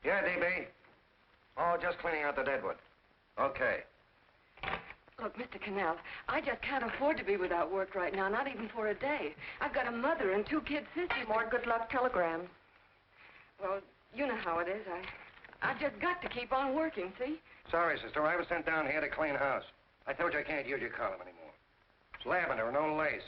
Yeah, DB. Oh, just cleaning out the deadwood. Okay. Look, Mr. Connell, I just can't afford to be without work right now, not even for a day. I've got a mother and 2 kid sisters. More good luck telegrams. Well, you know how it is. I've just got to keep on working, see? Sorry, sister. I was sent down here to clean house. I told you I can't use your column anymore. It's lavender, no lace.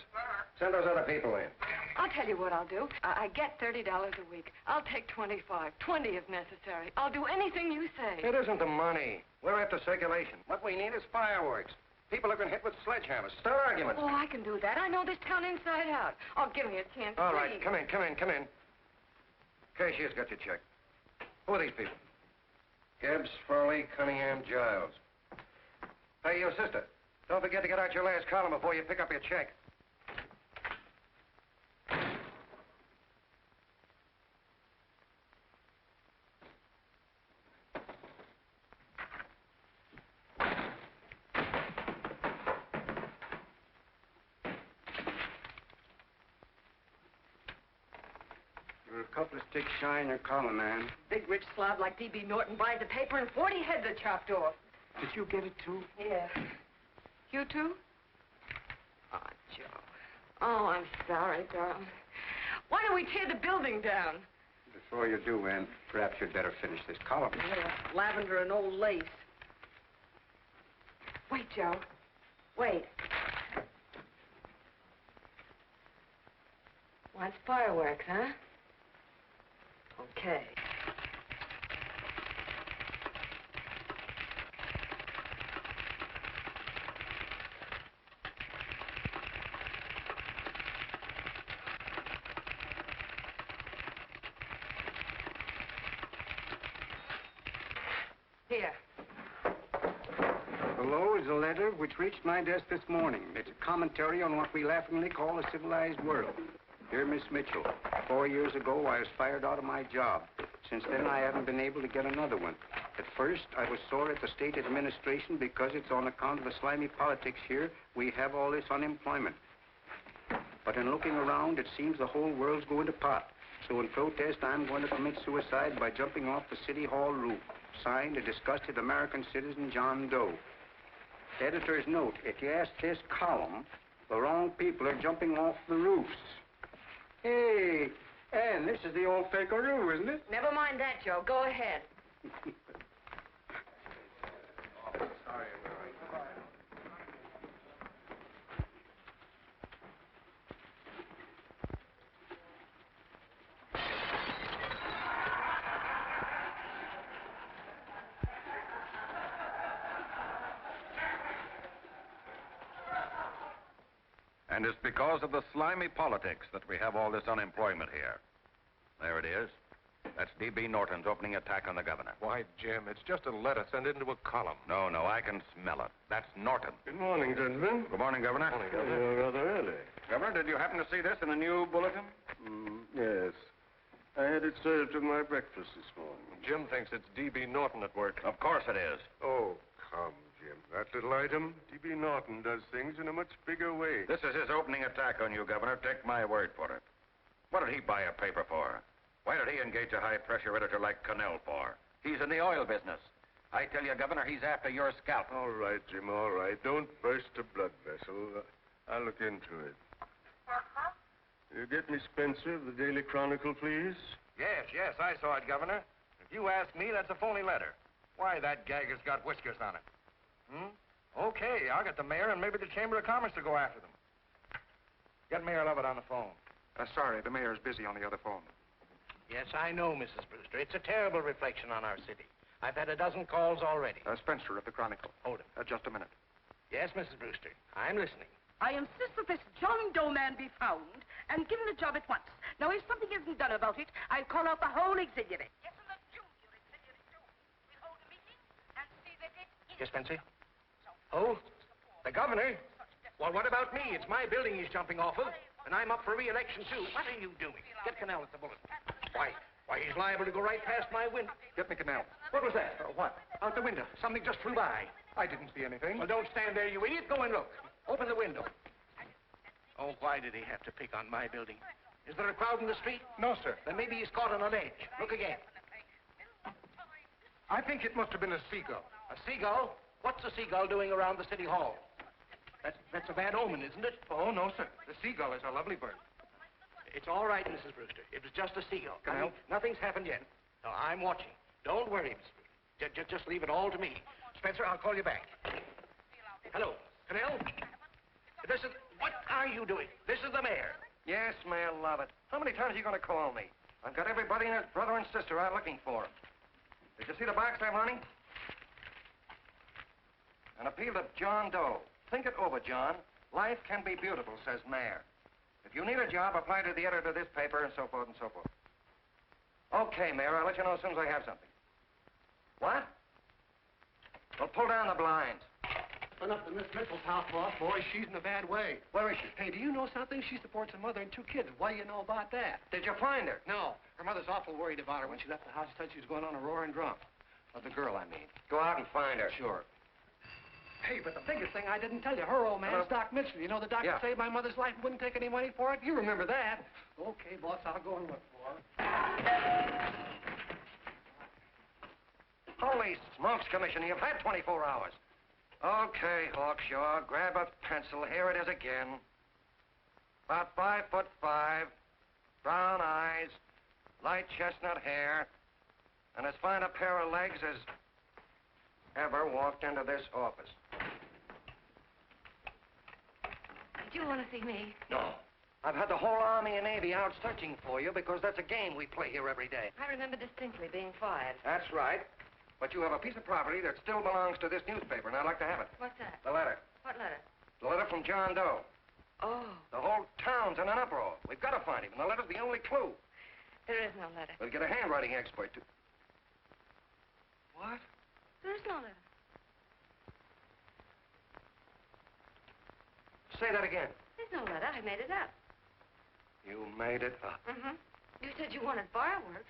Send those other people in. I'll tell you what I'll do. I get $30 a week. I'll take 25, 20 if necessary. I'll do anything you say. It isn't the money. We're after circulation. What we need is fireworks. People have been hit with sledgehammers. Start arguments. Oh, I can do that. I know this town inside out. Oh, give me a chance, All please. right, come in. Cashier's got your check. Who are these people? Gibbs, Furley, Cunningham, Giles. Hey, you sister. Don't forget to get out your last column before you pick up your check. You're a couple of sticks shy in your column, man. Big rich slob like D.B. Norton buys the paper and 40 heads are chopped off. Did you get it, too? Yeah. You too? Oh, Joe. Oh, I'm sorry, darling. Why don't we tear the building down? Before you do, Ann, perhaps you'd better finish this column. Yeah, lavender and old lace. Wait, Joe. Wait. Wants fireworks, huh? Okay. Here. Below is a letter which reached my desk this morning. It's a commentary on what we laughingly call a civilized world. Dear Miss Mitchell, 4 years ago, I was fired out of my job. Since then, I haven't been able to get another one. At first, I was sore at the state administration because it's on account of the slimy politics here we have all this unemployment. But in looking around, it seems the whole world's going to pot. So in protest, I'm going to commit suicide by jumping off the City Hall roof. Signed, a disgusted American citizen, John Doe. Editor's note, if you ask this column, the wrong people are jumping off the roofs. Hey, Ann, this is the old Fakeroo, isn't it? Never mind that, Joe. Go ahead. Sorry. And it's because of the slimy politics that we have all this unemployment here. There it is. That's D.B. Norton's opening attack on the governor. Why, Jim, it's just a letter sent into a column. No, I can smell it. That's Norton. Good morning, gentlemen. Good morning, Governor. Morning, Governor. You're rather early. Governor, did you happen to see this in the new bulletin? Yes. I had it served with my breakfast this morning. Jim thinks it's D.B. Norton at work. Of course it is. Oh, come, Jim. That little item, D.B. Norton does things in a much bigger way. This is his opening attack on you, Governor. Take my word for it. What did he buy a paper for? Why did he engage a high-pressure editor like Connell for? He's in the oil business. I tell you, Governor, he's after your scalp. All right, Jim, all right. Don't burst a blood vessel. I'll look into it. You get me Spencer of the Daily Chronicle, please? Yes, I saw it, Governor. If you ask me, that's a phony letter. Why, that gagger's got whiskers on it. Okay, I'll get the mayor and maybe the Chamber of Commerce to go after them. Get Mayor Lovett on the phone. Sorry, the mayor's busy on the other phone. Yes, I know, Mrs. Brewster. It's a terrible reflection on our city. I've had a dozen calls already. Spencer of the Chronicle. Hold him. Just a minute. Yes, Mrs. Brewster. I'm listening. I insist that this John Doe man be found and given a job at once. Now, if something isn't done about it, I'll call out the whole auxiliary. Yes, and the junior auxiliary, too. We'll hold a meeting and see that it is... Yes, Spencer? Oh, the governor? Well, what about me? It's my building he's jumping off of, and I'm up for re-election, too. What are you doing? Get Connell at the Bulletin. Why, he's liable to go right past my window. Get me Connell. What was that? What? Out the window. Something just flew by. I didn't see anything. Well, don't stand there, you idiot. Go and look. Open the window. Oh, why did he have to pick on my building? Is there a crowd in the street? No, sir. Then maybe he's caught on a ledge. Look again. I think it must have been a seagull. A seagull? What's a seagull doing around the city hall? That's a bad omen, isn't it? Oh, no, sir. The seagull is a lovely bird. It's all right, Mrs. Brewster. It was just a seagull. Connell? Nothing's happened yet. No, I'm watching. Don't worry, Mrs. Brewster. Just leave it all to me. Spencer, I'll call you back. Hello, Connell? What are you doing? This is the mayor. Yes, Mayor Lovett. How many times are you going to call me? I've got everybody and his brother and sister out looking for him. Did you see the box I'm running? An appeal to John Doe. Think it over, John. Life can be beautiful, says Mayor. If you need a job, apply to the editor of this paper and so forth and so forth. Okay, Mayor, I'll let you know as soon as I have something. What? Well, pull down the blinds. Went up to Miss Mitchell's house, boss. Boy, she's in a bad way. Where is she? Hey, do you know something? She supports a mother and 2 kids. What do you know about that? Did you find her? No. Her mother's awful worried about her. When she left the house, she said she was going on a roaring drunk. Of the girl, I mean. Go out and find her. Sure. Hey, but the biggest thing I didn't tell you, her old man's Doc Mitchell. You know the doctor saved my mother's life and wouldn't take any money for it? You remember that. Okay, boss, I'll go and look for her. Holy smokes, Commissioner, you've had 24 hours. Okay, Hawkshaw, grab a pencil. Here it is again. About 5'5", brown eyes, light chestnut hair, and as fine a pair of legs as ever walked into this office. Did you want to see me? No. I've had the whole Army and Navy out searching for you because that's a game we play here every day. I remember distinctly being fired. That's right. But you have a piece of property that still belongs to this newspaper, and I'd like to have it. What's that? The letter. What letter? The letter from John Doe. Oh. The whole town's in an uproar. We've got to find him, and the letter's the only clue. There is no letter. We'll get a handwriting expert to... What? There is no letter. Say that again. There's no letter. I made it up. You made it up. Mm-hmm. You said you wanted fireworks.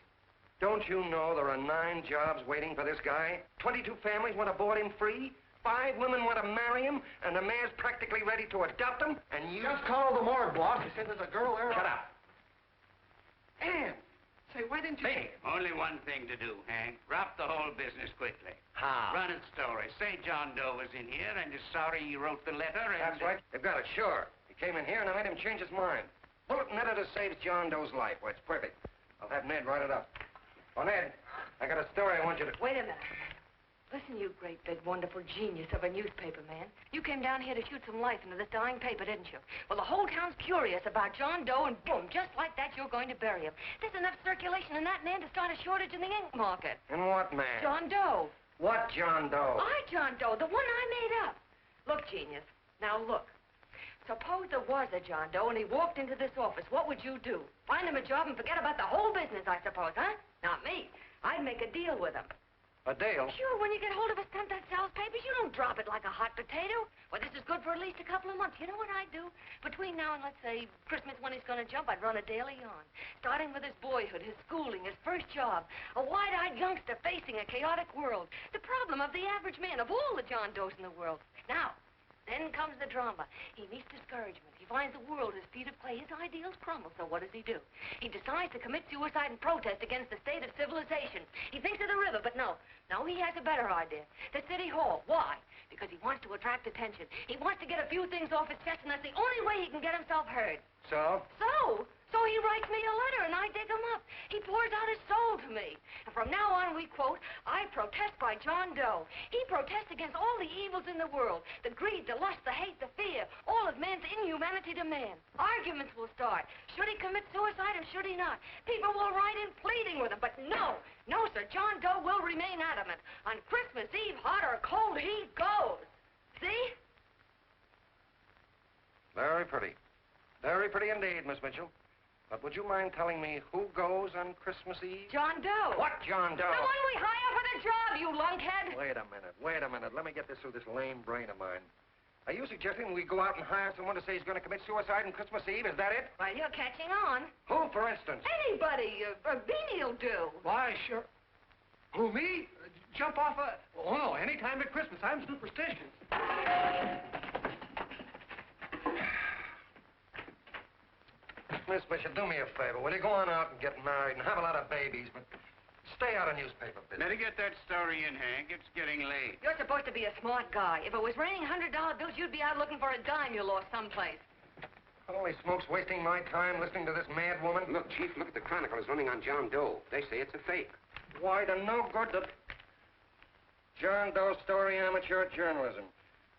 Don't you know there are 9 jobs waiting for this guy? 22 families want to board him free. 5 women want to marry him, and the mayor's practically ready to adopt him, and you... Just call the morgue, boss. They said there's a girl there. Shut up. Ann, say, why didn't you... Hey. Only one thing to do, Hank. Drop the whole business quickly. How? Run its story. Say John Doe was in here and is sorry he wrote the letter and... That's right. They've got it, sure. He came in here, and I made him change his mind. Bulletin editor saves John Doe's life. Well, it's perfect. I'll have Ned write it up. Oh, Ned, I got a story I want you to... Wait a minute. Listen, you great, big, wonderful genius of a newspaper man. You came down here to shoot some life into this dying paper, didn't you? Well, the whole town's curious about John Doe, and boom, just like that, you're going to bury him. There's enough circulation in that man to start a shortage in the ink market. In what man? John Doe. What John Doe? John Doe, the one I made up. Look, genius, now look. Suppose there was a John Doe and he walked into this office. What would you do? Find him a job and forget about the whole business, I suppose, huh? Not me. I'd make a deal with him. A deal? Sure, when you get hold of a stunt that sells papers, you don't drop it like a hot potato. Well, this is good for at least a couple of months. You know what I'd do? Between now and, let's say, Christmas when he's going to jump, I'd run a daily on. Starting with his boyhood, his schooling, his first job. A wide-eyed youngster facing a chaotic world. The problem of the average man, of all the John Does in the world. Now, then comes the drama. He meets discouragement. He finds the world his feet of clay. His ideals crumble. So what does he do? He decides to commit suicide and protest against the state of civilization. He thinks of the river, but no. No, he has a better idea. The city hall. Why? Because he wants to attract attention. He wants to get a few things off his chest, and that's the only way he can get himself heard. So? So he writes me a letter, and I dig him up. He pours out his soul to me. And from now on, we quote, I protest by John Doe. He protests against all the evils in the world. The greed, the lust, the hate, the fear. All of man's inhumanity to man. Arguments will start. Should he commit suicide or should he not? People will write in pleading with him. But no, sir, John Doe will remain adamant. On Christmas Eve, hot or cold, he goes. See? Very pretty. Very pretty indeed, Miss Mitchell. But would you mind telling me who goes on Christmas Eve? John Doe. What John Doe? The one we hire for the job, you lunkhead. Wait a minute. Let me get this through this lame brain of mine. Are you suggesting we go out and hire someone to say he's going to commit suicide on Christmas Eve? Is that it? Well, you're catching on. Who, for instance? Anybody. Beanie'll do. Why, sure. Who, me? Jump off a... Oh, no, any time at Christmas. I'm superstitious. Miss Bishop, do me a favor. Will you go on out and get married and have a lot of babies, but stay out of newspaper business. Better get that story in, Hank. It's getting late. You're supposed to be a smart guy. If it was raining $100 bills, you'd be out looking for a dime you lost someplace. Holy smokes, wasting my time listening to this mad woman. Look, Chief, look at the Chronicle. It's running on John Doe. They say it's a fake. Why, the no good to... John Doe story, amateur journalism.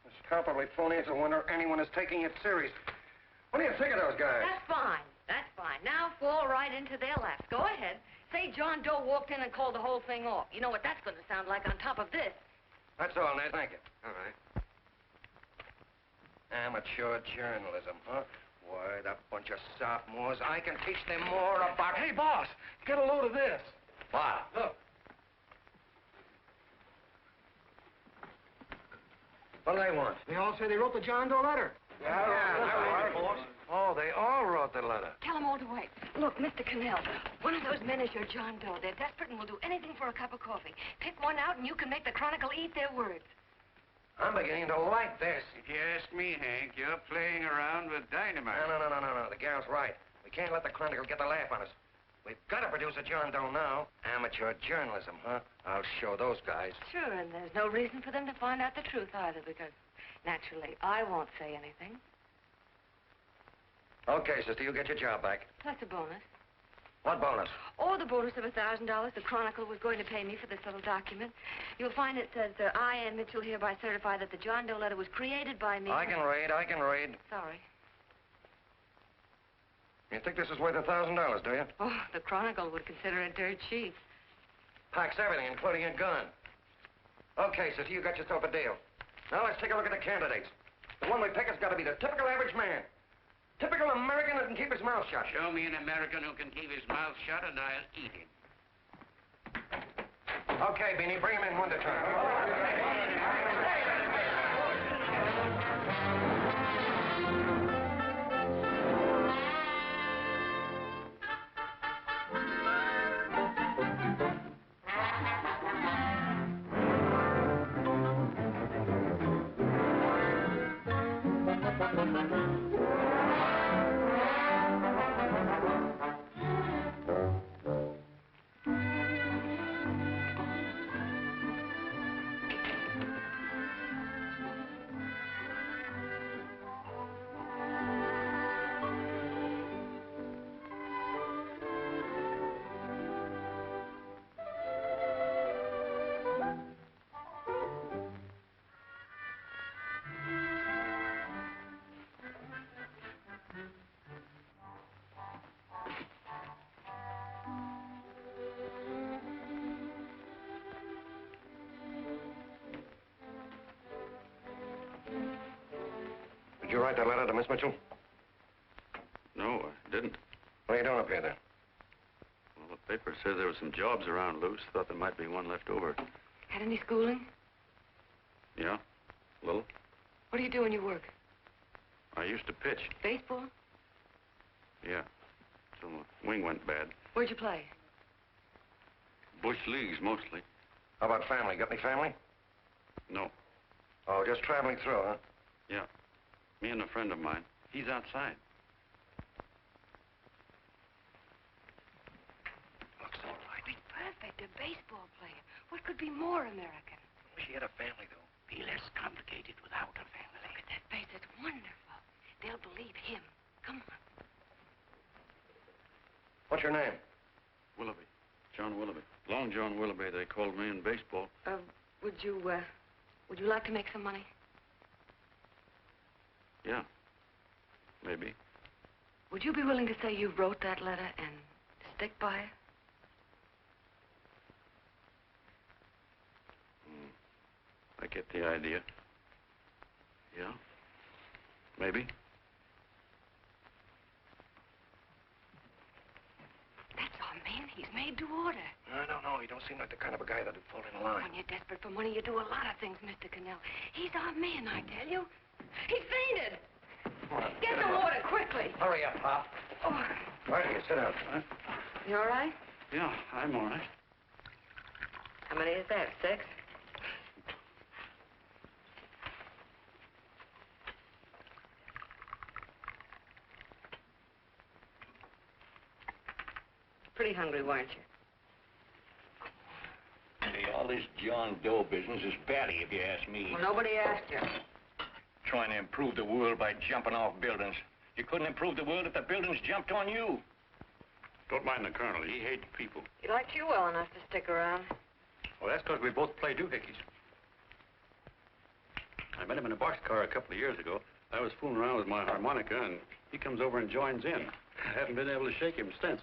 It's palpably phony. It's a wonder anyone is taking it serious. What do you think of those guys? That's fine. That's fine. Now fall right into their laps. Go ahead. Say John Doe walked in and called the whole thing off. You know what that's going to sound like on top of this. That's all, Ned. Thank you. All right. Amateur journalism, huh? Why, that bunch of sophomores, I can teach them more about... Hey, boss, get a load of this. What? Look. What do they want? They all say they wrote the John Doe letter. Yeah, boss. Oh, they all wrote the letter. Tell them all to wait. Look, Mr. Connell, one of those men is your John Doe. They're desperate and will do anything for a cup of coffee. Pick one out and you can make the Chronicle eat their words. I'm beginning to like this. If you ask me, Hank, you're playing around with dynamite. No. The gal's right. We can't let the Chronicle get the laugh on us. We've got to produce a John Doe now. Amateur journalism, huh? I'll show those guys. Sure, and there's no reason for them to find out the truth either, because naturally I won't say anything. Okay, sister, you get your job back. That's a bonus. What bonus? Oh, the bonus of $1,000 the Chronicle was going to pay me for this little document. You'll find it says, I, Ann Mitchell, hereby certify that the John Doe letter was created by me. I can read. Sorry. You think this is worth $1,000, do you? Oh, the Chronicle would consider it dirt cheap. Packs everything, including a gun. Okay, sister, you got yourself a deal. Now let's take a look at the candidates. The one we pick has got to be the typical average man. Typical American that can keep his mouth shut. Show me an American who can keep his mouth shut and I'll eat him. Okay, Beanie, bring him in one at a time. Did you write that letter to Miss Mitchell? No, I didn't. What are you doing up here, then? Well, the paper said there were some jobs around loose. Thought there might be one left over. Had any schooling? Yeah, a little. What do you do when you work? I used to pitch. Baseball? Yeah. So the wing went bad. Where'd you play? Bush leagues, mostly. How about family? Got any family? No. Oh, just traveling through, huh? Yeah. Me and a friend of mine. He's outside. Looks all right. Be perfect, a baseball player. What could be more American? She had a family, though. Be less complicated without a family. Look at that face. It's wonderful. They'll believe him. Come on. What's your name? Willoughby. John Willoughby. Long John Willoughby, they called me in baseball. Would you like to make some money? Yeah. Maybe. Would you be willing to say you wrote that letter and stick by it? I get the idea. Yeah. Maybe. That's our man. He's made to order. I don't know. He don't seem like the kind of a guy that'd fall in line. When you're desperate for money, you do a lot of things, Mr. Connell. He's our man, I tell you. He fainted. Get the water quickly. Hurry up, Pop. Oh. Right here, sit down. Huh? You all right? Yeah, I'm all right. How many is that, 6? Pretty hungry, weren't you? this John Doe business is batty, if you ask me. Well, nobody asked you. Trying to improve the world by jumping off buildings. You couldn't improve the world if the buildings jumped on you. Don't mind the colonel. He hates people. He liked you well enough to stick around. Well, that's because we both play doohickeys. I met him in a boxcar a couple of years ago. I was fooling around with my harmonica, and he comes over and joins in. I haven't been able to shake him since.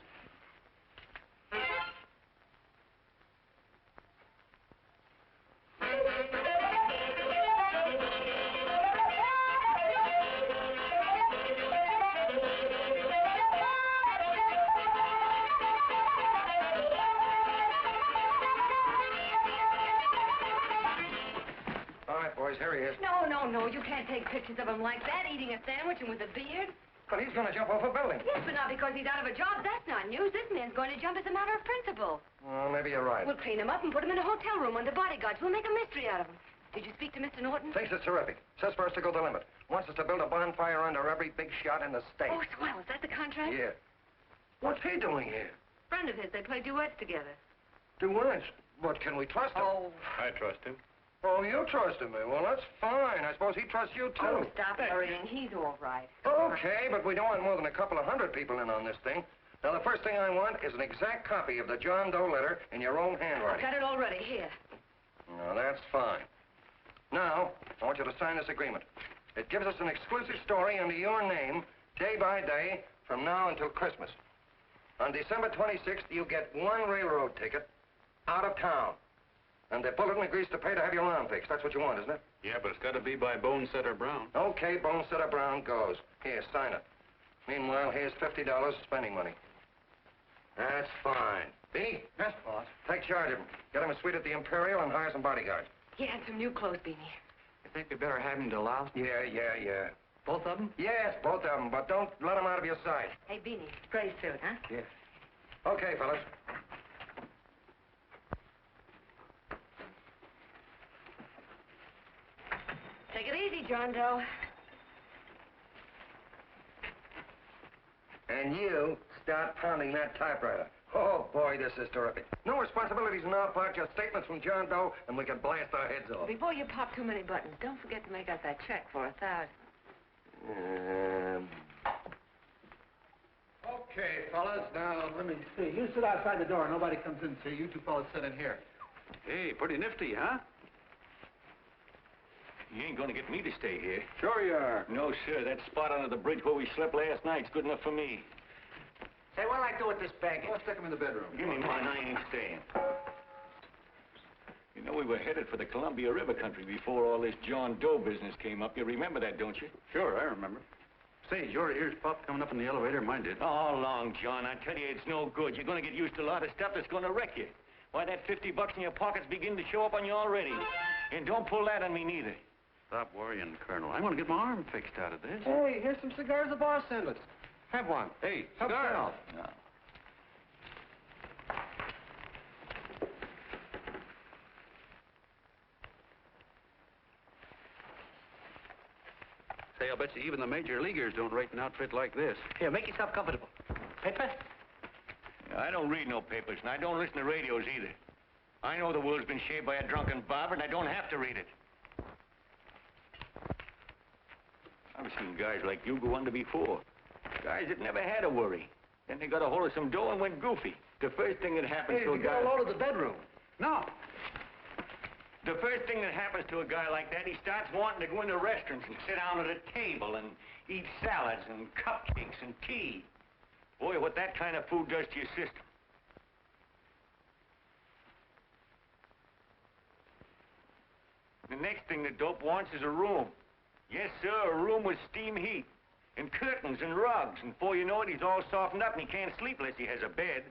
No, you can't take pictures of him like that, eating a sandwich and with a beard. But he's going to jump off a building. Yes, but not because he's out of a job. That's not news. This man's going to jump as a matter of principle. Well, maybe you're right. We'll clean him up and put him in a hotel room under bodyguards. We'll make a mystery out of him. Did you speak to Mr. Norton? Thinks it's terrific. Says for us to go the limit. Wants us to build a bonfire under every big shot in the state. Oh, swell. Is that the contract? Yeah. What's he doing here? Friend of his. They play duets together. Duets? But can we trust him? Oh. I trust him. Oh, you trusted me. Well, that's fine. I suppose he trusts you, too. Oh, stop worrying. He's all right. Okay, but we don't want more than a couple of hundred people in on this thing. Now, the first thing I want is an exact copy of the John Doe letter in your own handwriting. I've got it already. Here. No, that's fine. Now, I want you to sign this agreement. It gives us an exclusive story under your name, day by day, from now until Christmas. On December 26th, you get one railroad ticket out of town. And the Bulletin agrees to pay to have your arm fixed. That's what you want, isn't it? Yeah, but it's got to be by Bonesetter Brown. Okay, Bonesetter Brown goes. Here, sign it. Meanwhile, here's $50 spending money. That's fine. Beanie? Yes, boss. Take charge of him. Get him a suite at the Imperial and hire some bodyguards. Yeah, and some new clothes, Beanie. You think we better have him deloused? Yeah. Both of them? Yes, both of them, but don't let them out of your sight. Hey, Beanie, gray suit, huh? Yes. Okay, fellas. Take it easy, John Doe. And you start pounding that typewriter. Oh, boy, this is terrific. No responsibilities on our part, just statements from John Doe, and we can blast our heads off. Before you pop too many buttons, don't forget to make out that check for $1,000. Okay, fellas, now, let me see. You sit outside the door. Nobody comes in, see? You two fellas sit in here. Hey, pretty nifty, huh? You ain't gonna get me to stay here. Sure you are. No, sir. That spot under the bridge where we slept last night's good enough for me. Say, what'll I do with this baggage? Let's stick him in the bedroom. Give me mine. I ain't staying. You know, we were headed for the Columbia River country before all this John Doe business came up. You remember that, don't you? Sure, I remember. Say, your ears popped coming up in the elevator. Mine did. All along, John. I tell you, it's no good. You're gonna get used to a lot of stuff that's gonna wreck you. Why, that $50 in your pocket's beginning to show up on you already. And don't pull that on me, neither. Stop worrying, Colonel. I'm going to get my arm fixed out of this. Hey, here's some cigars the boss sent us. Have one. Hey, Help cigars. yourself. No. Say, I'll bet you even the major leaguers don't rate an outfit like this. Here, make yourself comfortable. Paper? I don't read no papers, and I don't listen to radios either. I know the world's been shaped by a drunken barber, and I don't have to read it. I've seen guys like you go under before. Guys that never had a worry. Then they got a hold of some dough and went goofy. The first thing that happens to a guy... Get a load of the bedroom. No. The first thing that happens to a guy like that, he starts wanting to go into restaurants and sit down at a table and eat salads and cupcakes and tea. Boy, what that kind of food does to your system. The next thing the dope wants is a room. Yes, sir, a room with steam heat, and curtains and rugs, and before you know it, he's all softened up and he can't sleep unless he has a bed.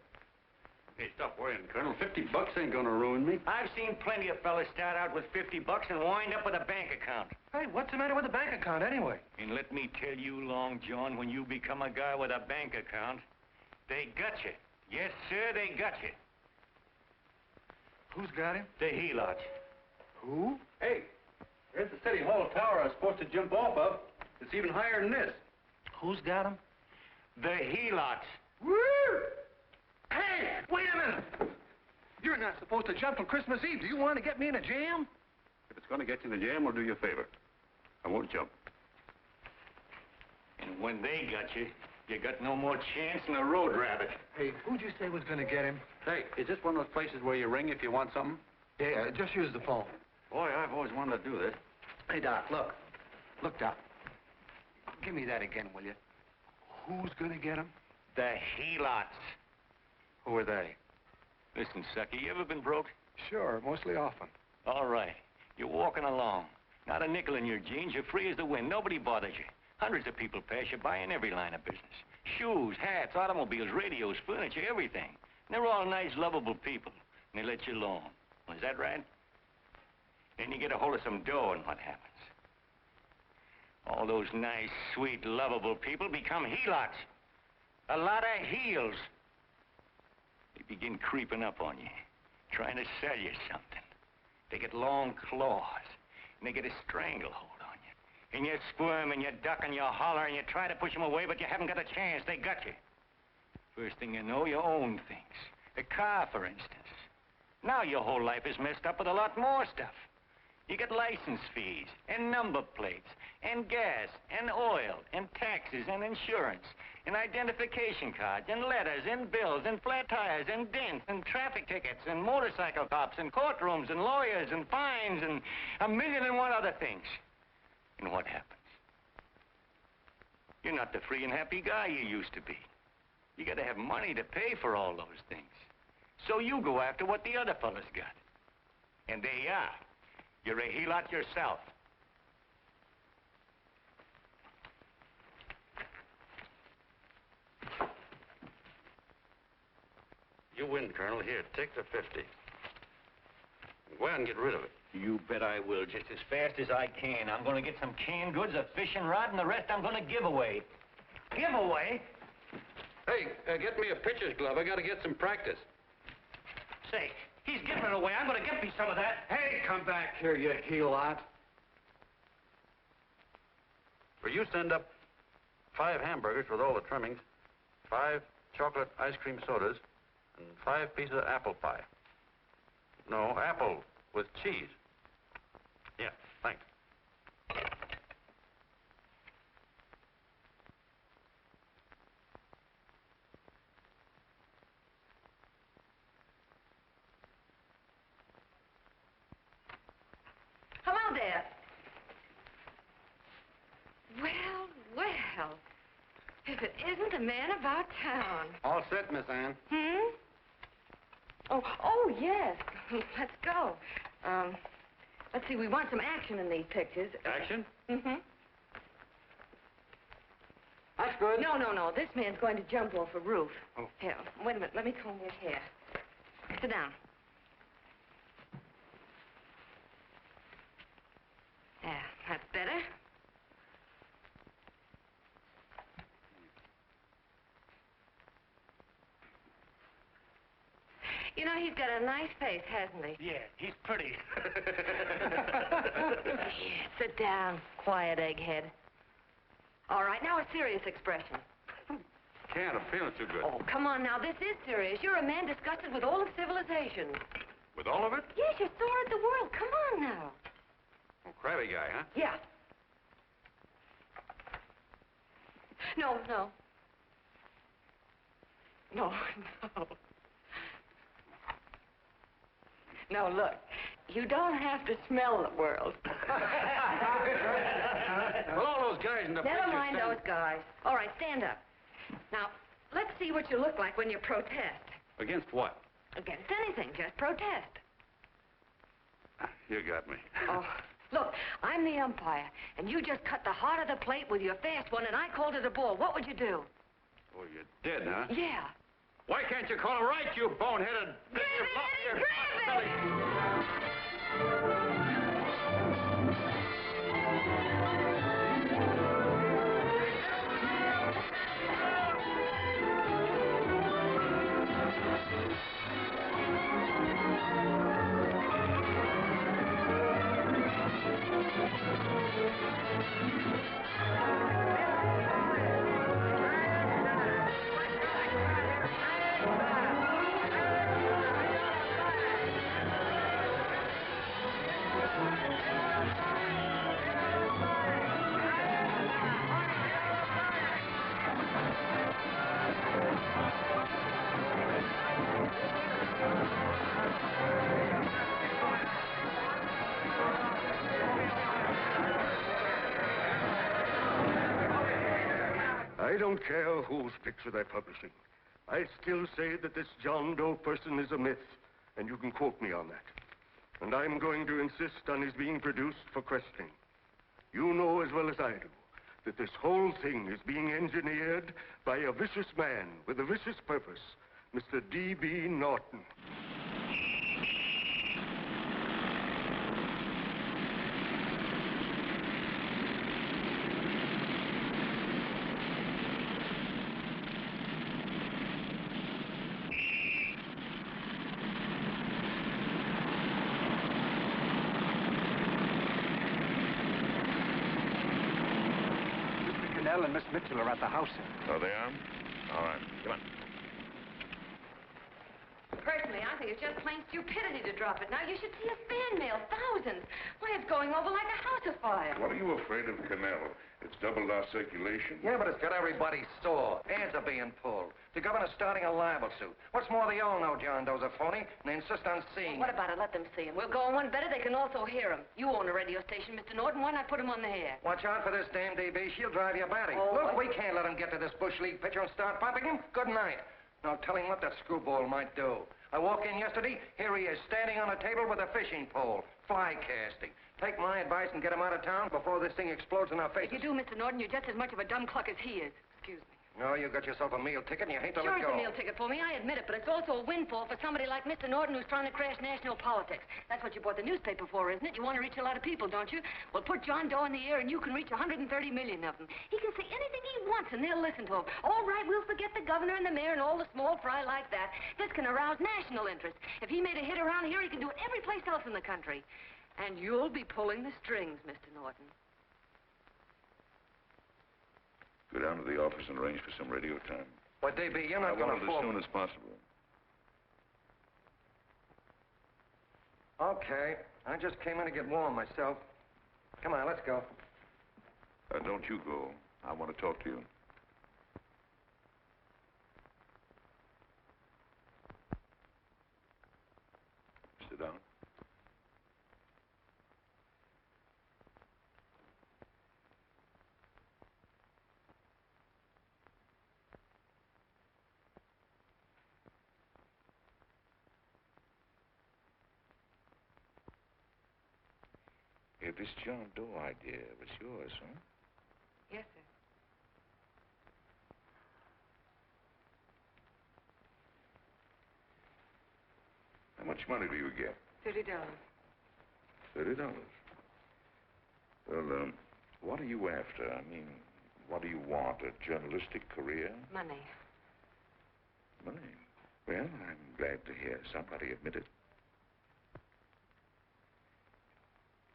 Hey, stop worrying, Colonel. $50 ain't gonna ruin me. I've seen plenty of fellas start out with $50 and wind up with a bank account. Hey, what's the matter with the bank account, anyway? And let me tell you, Long John, when you become a guy with a bank account, they got you. Yes, sir, they got you. Who's got him? The helots. Who? Hey, there's the City Hall tower I was supposed to jump off of. It's even higher than this. Who's got him? The helots. Woo! Hey, wait a minute! You're not supposed to jump on Christmas Eve. Do you want to get me in a jam? If it's going to get you in the jam, we'll do you a favor. I won't jump. And when they got you, you got no more chance than a road rabbit. Hey, who'd you say was going to get him? Hey, is this one of those places where you ring if you want something? Yeah, just use the phone. Boy, I've always wanted to do this. Hey, Doc, look. Look, Doc. Give me that again, will you? Who's going to get him? The helots. Who are they? Listen, sucker, you ever been broke? Sure, mostly often. All right. You're walking along. Not a nickel in your jeans. You're free as the wind. Nobody bothers you. Hundreds of people pass you by in every line of business. Shoes, hats, automobiles, radios, furniture, everything. And they're all nice, lovable people. And they let you alone. Well, is that right? Then you get a hold of some dough, and what happens? All those nice, sweet, lovable people become helots. A lot of heels. They begin creeping up on you, trying to sell you something. They get long claws, and they get a stranglehold on you. And you squirm, and you duck, and you holler, and you try to push them away, but you haven't got a chance. They got you. First thing you know, you own things. A car, for instance. Now your whole life is messed up with a lot more stuff. You get license fees, and number plates, and gas, and oil, and taxes, and insurance, and identification cards, and letters, and bills, and flat tires, and dents, and traffic tickets, and motorcycle cops, and courtrooms, and lawyers, and fines, and 1,000,001 other things. And what happens? You're not the free and happy guy you used to be. You gotta have money to pay for all those things. So you go after what the other fellas got. And there you are. You're a helot yourself. You win, Colonel. Here, take the 50. Go ahead and get rid of it. You bet I will, just as fast as I can. I'm gonna get some canned goods, a fishing rod, and the rest I'm gonna give away. Give away? Hey, get me a pitcher's glove. I got to get some practice. Say, he's giving it away. I'm gonna get me some of that. Hey, come back here, you helot. For you send up 5 hamburgers with all the trimmings, 5 chocolate ice cream sodas, and 5 pieces of apple pie. No, apple with cheese. Yeah, thanks. Hello there. Well, well. If it isn't the man about town. All set, Miss Ann. Hmm? Oh, yes. Let's go. Let's see, we want some action in these pictures. Action? Mm-hmm. That's good. No. This man's going to jump off a roof. Oh. Here, wait a minute. Let me comb your hair. Sit down. Yeah, that's better. You know, he's got a nice face, hasn't he? Yeah, he's pretty. Sit down, quiet egghead. All right, now a serious expression. Can't. I'm feeling too good. Oh, come on now, this is serious. You're a man disgusted with all of civilization. With all of it? Yes, you're sore at the world. Come on now. Oh, crabby guy, huh? Yeah. No. No, look. You don't have to smell the world. Well, all those guys in the Never picture mind stand- those guys. All right, stand up. Now, let's see what you look like when you protest. Against what? Against anything, just protest. You got me. Oh, look, I'm the umpire, and you just cut the heart of the plate with your fast one, and I called it a ball. What would you do? Oh, you did, huh? Yeah. Why can't you call it right, you boneheaded... Grab it! I don't care whose picture they're publishing. I still say that this John Doe person is a myth, and you can quote me on that. And I'm going to insist on his being produced for questioning. You know as well as I do that this whole thing is being engineered by a vicious man with a vicious purpose, Mr. D.B. Norton. Connell and Miss Mitchell are at the house, sir. Oh, they are? All right. Come on. Personally, I think it's just plain stupidity to drop it. Now, you should see a fan mail, thousands. Why, it's going over like a house afire. What are you afraid of, Connell? It's doubled our circulation. Yeah, but it's got everybody sore. Ads are being pulled. The governor's starting a libel suit. What's more, they all know John Doe's a phony, and they insist on seeing Well, what about it? Let them see him. We'll go on one better. They can also hear him. You own a radio station, Mr. Norton. Why not put him on the air? Watch out for this dame DB. She'll drive you batty. Oh, Look, we can't let him get to this Bush League pitcher and start pumping him. Good night. Now, tell him what that screwball might do. I walked in yesterday. Here he is, standing on a table with a fishing pole. Fly casting. Take my advice and get him out of town before this thing explodes in our faces. If you do, Mr. Norton, you're just as much of a dumb cluck as he is. Excuse me. No, you got yourself a meal ticket and you hate to Sure, let it's go. a meal ticket for me, I admit it, but it's also a windfall for somebody like Mr. Norton who's trying to crash national politics. That's what you bought the newspaper for, isn't it? You want to reach a lot of people, don't you? Well, put John Doe in the air and you can reach 130 million of them. He can say anything he wants and they'll listen to him. All right, we'll forget the governor and the mayor and all the small fry like that. This can arouse national interest. If he made a hit around here, he can do it every place else in the country. And you'll be pulling the strings, Mr. Norton. Go down to the office and arrange for some radio time. But, DB, you're not I going want to it fall... as soon as possible. Okay. I just came in to get warm myself. Come on, let's go. Don't you go. I want to talk to you. Sit down. Hey, this John Doe idea was yours, huh? Yes, sir. How much money do you get? $30. $30. Well, what are you after? I mean, what do you want? A journalistic career? Money. Money? Well, I'm glad to hear somebody admit it.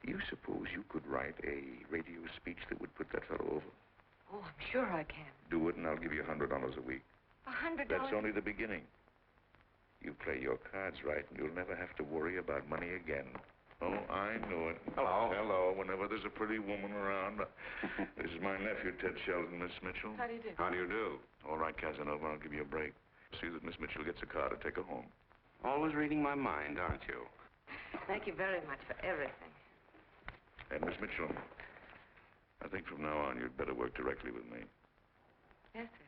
Do you suppose you could write a radio speech that would put that fellow over? Oh, I'm sure I can. Do it, and I'll give you $100 a week. $100? That's only the beginning. You play your cards right, and you'll never have to worry about money again. Oh, I know it. Hello. Hello. Whenever there's a pretty woman around. This is my nephew, Ted Sheldon, Miss Mitchell. How do you do? How do you do? All right, Casanova, I'll give you a break. See that Miss Mitchell gets a car to take her home. Always reading my mind, aren't you? Thank you very much for everything. And Miss Mitchell, I think from now on you'd better work directly with me. Yes, sir.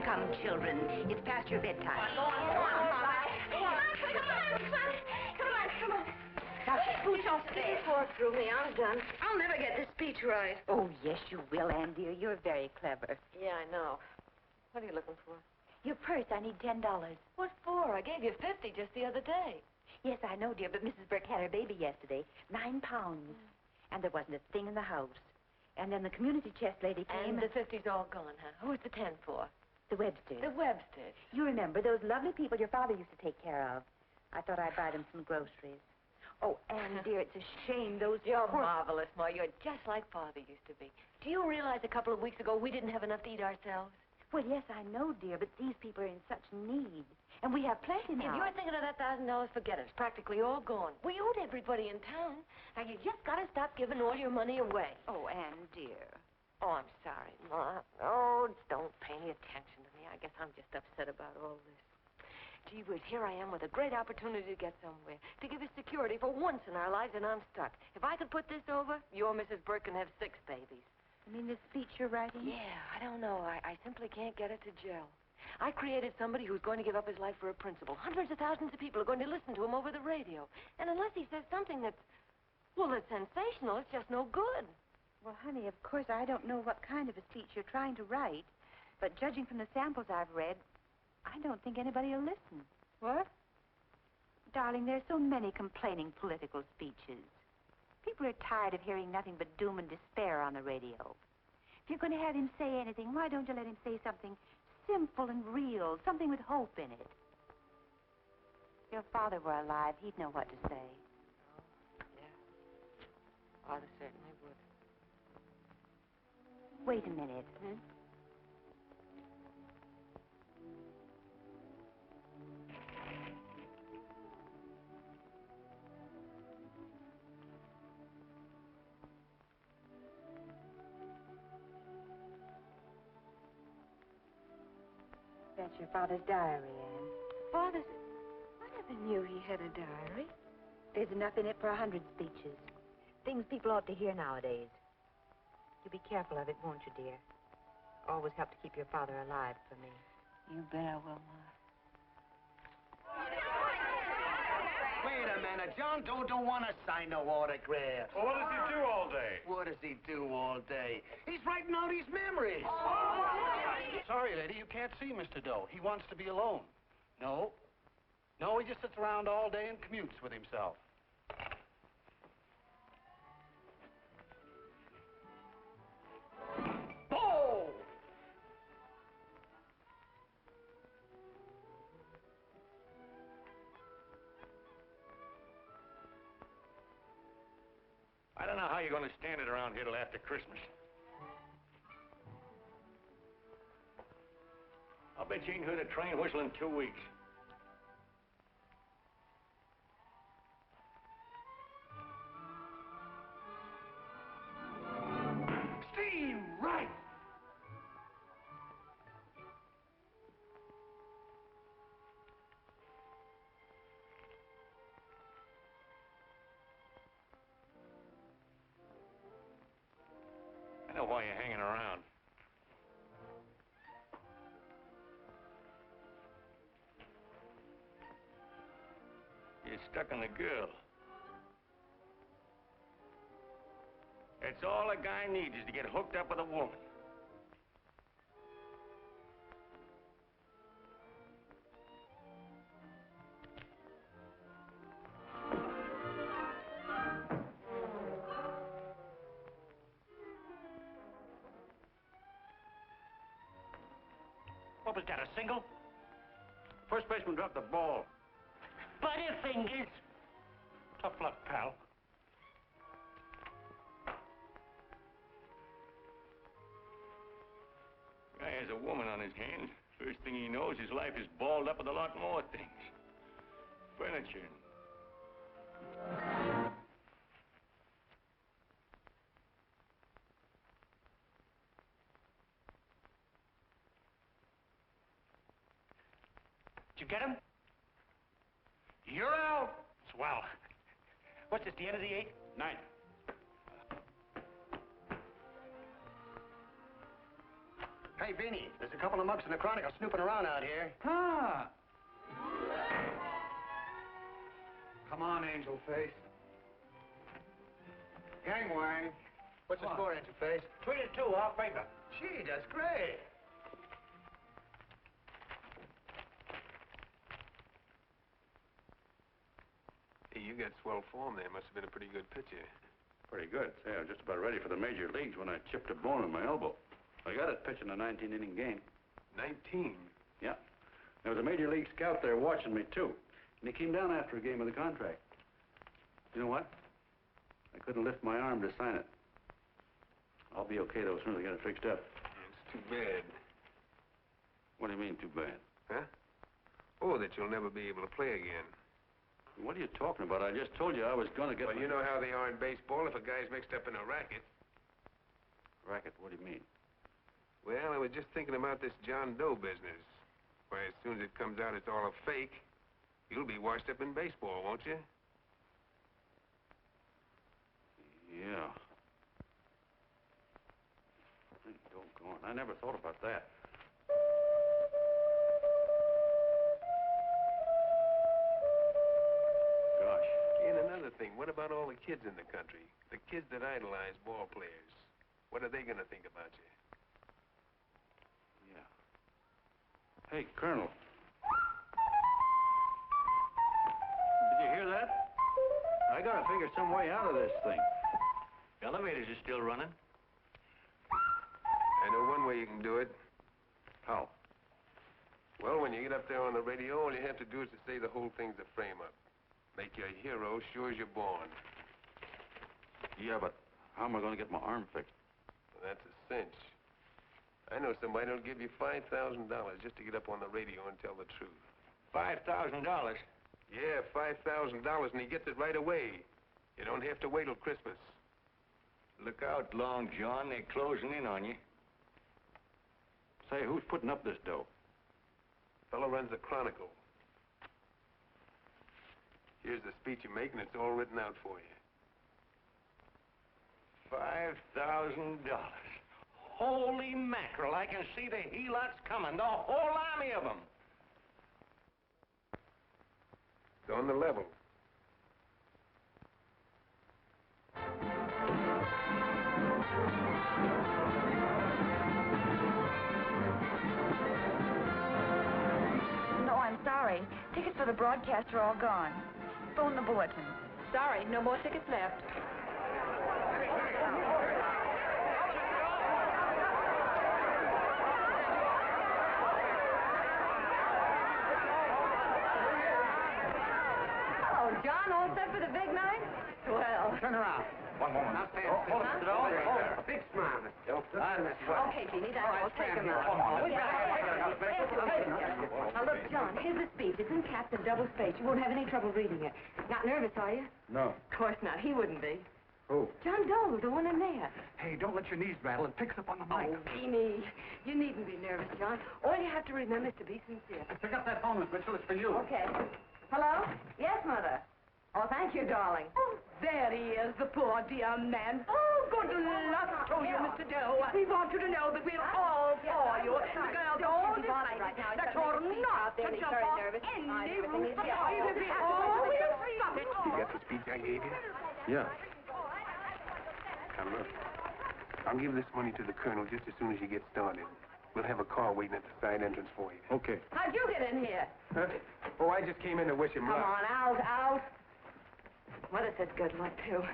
Come, children. It's past your bedtime. Come on. Now, scooch off the bed. Pour through me. I'm done. I'll never get this speech right. Oh, yes, you will, Ann, dear. You're very clever. Yeah, I know. What are you looking for? Your purse, I need $10. What for? I gave you 50 just the other day. Yes, I know, dear, but Mrs. Burke had her baby yesterday. 9 pounds. And there wasn't a thing in the house. And then the community chest lady came. And the 50's all gone, huh? Who's the 10 for? The Websters. The Websters. You remember those lovely people your father used to take care of. I thought I'd buy them some groceries. Oh, Anne, dear, it's a shame those... You're marvelous, Ma. You're just like Father used to be. Do you realize a couple of weeks ago we didn't have enough to eat ourselves? Well, yes, I know, dear, but these people are in such need. And we have plenty now. If you're thinking of that $1,000, forget it. It's practically all gone. We owed everybody in town. Now, you just got to stop giving all your money away. Oh, Anne, dear. Oh, I'm sorry, Ma. Oh, don't pay any attention to me. I guess I'm just upset about all this. Gee whiz, here I am with a great opportunity to get somewhere, to give us security for once in our lives, and I'm stuck. If I could put this over, your Mrs. Burke can have 6 babies. You mean this speech you're writing? Yeah, I don't know. I simply can't get it to gel. I created somebody who's going to give up his life for a principle. Hundreds of thousands of people are going to listen to him over the radio. And unless he says something that's, well, that's sensational, it's just no good. Well, honey, of course, I don't know what kind of a speech you're trying to write, but judging from the samples I've read, I don't think anybody will listen. What? Darling, there's so many complaining political speeches. People are tired of hearing nothing but doom and despair on the radio. If you're going to have him say anything, why don't you let him say something simple and real, something with hope in it? If your father were alive, he'd know what to say. Oh, yeah. Father certainly would. Wait a minute. Hmm? That's your father's diary, Anne. Father's... I never knew he had a diary. There's enough in it for 100 speeches. Things people ought to hear nowadays. You be careful of it, won't you, dear? Always help to keep your father alive for me. You bet I will, Ma. Wait a minute. John Doe don't want to sign no autograph. Well, what does he do all day? What does he do all day? He's writing out his memories. Sorry, lady, you can't see Mr. Doe. He wants to be alone. No, he just sits around all day and commutes with himself. Oh! I don't know how you're going to stand it around here till after Christmas. I'll bet you ain't heard a train whistle in 2 weeks. Steam right! I know why you're hanging around. You're stuck on the girl. That's all a guy needs is to get hooked up with a woman. What was that, a single? First baseman dropped the ball. Butterfingers! Tough luck, pal. Guy has a woman on his hands. First thing he knows, his life is balled up with a lot more things. Furniture. Did you get him? You're out. Swell. What's this, the end of the 8th? 9th. Hey, Beanie, there's a couple of mugs in the Chronicle snooping around out here. Ah. Come on, Angel Face. Gangway. What's the score, Angel Face? 3-2, our favor. Gee, that's great. Hey, you got swell form there. Must have been a pretty good pitcher. Pretty good. Say, I was just about ready for the major leagues when I chipped a bone in my elbow. I got it pitching a 19-inning game. 19? Yeah. There was a major league scout there watching me, too. And he came down after a game of the contract. You know what? I couldn't lift my arm to sign it. I'll be okay, though, as soon as I get it fixed up. It's too bad. What do you mean, too bad? Huh? Oh, that you'll never be able to play again. What are you talking about? I just told you I was going to get... Well, you know how they are in baseball if a guy's mixed up in a racket. Racket? What do you mean? Well, I was just thinking about this John Doe business. Why, as soon as it comes out it's all a fake, you'll be washed up in baseball, won't you? Yeah. Doggone, I never thought about that. Gosh. And another thing, what about all the kids in the country? The kids that idolize ball players. What are they going to think about you? Yeah. Hey, Colonel. Did you hear that? I gotta figure some way out of this thing. Elevators are still running. I know one way you can do it. How? Well, when you get up there on the radio, all you have to do is to say the whole thing's a frame-up. Make you a hero sure as you're born. Yeah, but how am I going to get my arm fixed? Well, that's a cinch. I know somebody who'll give you $5,000 just to get up on the radio and tell the truth. $5,000? Yeah, $5,000, and he gets it right away. You don't have to wait till Christmas. Look out, Long John. They're closing in on you. Say, who's putting up this dough? Fellow runs the Chronicle. Here's the speech you make, and it's all written out for you. $5,000. Holy mackerel, I can see the helots coming, the whole army of them. It's on the level. No, I'm sorry. Tickets for the broadcast are all gone. Phone the Bulletin. Sorry, no more tickets left. John, all set for the big night? Well. Turn around. One moment. Now stand. Hold it. A big smile, Miss Joe. Okay, Jeannie, that's all. Take him out. Now, look, John, here's the speech. It's in caps and double spaced. You won't have any trouble reading it. Not nervous, are you? No. Of course not. He wouldn't be. Who? John Doe, the one in there. Hey, don't let your knees rattle. It picks up on the mic. Oh, Jeannie, you needn't be nervous, John. All you have to remember is to be sincere. Pick up that phone, Miss Mitchell. It's for you. Okay. Hello? Yes, Mother. Oh, thank you, darling. Oh, there he is, the poor dear man. Oh, good luck to you, Mr. Doe. We want you to know that we're all for you. The girls all decided that you're not to jump off any roof at all. Oh, we'll stop it. You got the speech I gave you? Yeah. Now, look. I'll give this money to the colonel just as soon as you get started. We'll have a car waiting at the side entrance for you. Okay. How'd you get in here? Huh? Oh, I just came in to wish him luck. Come on, out. Mother says good luck, too.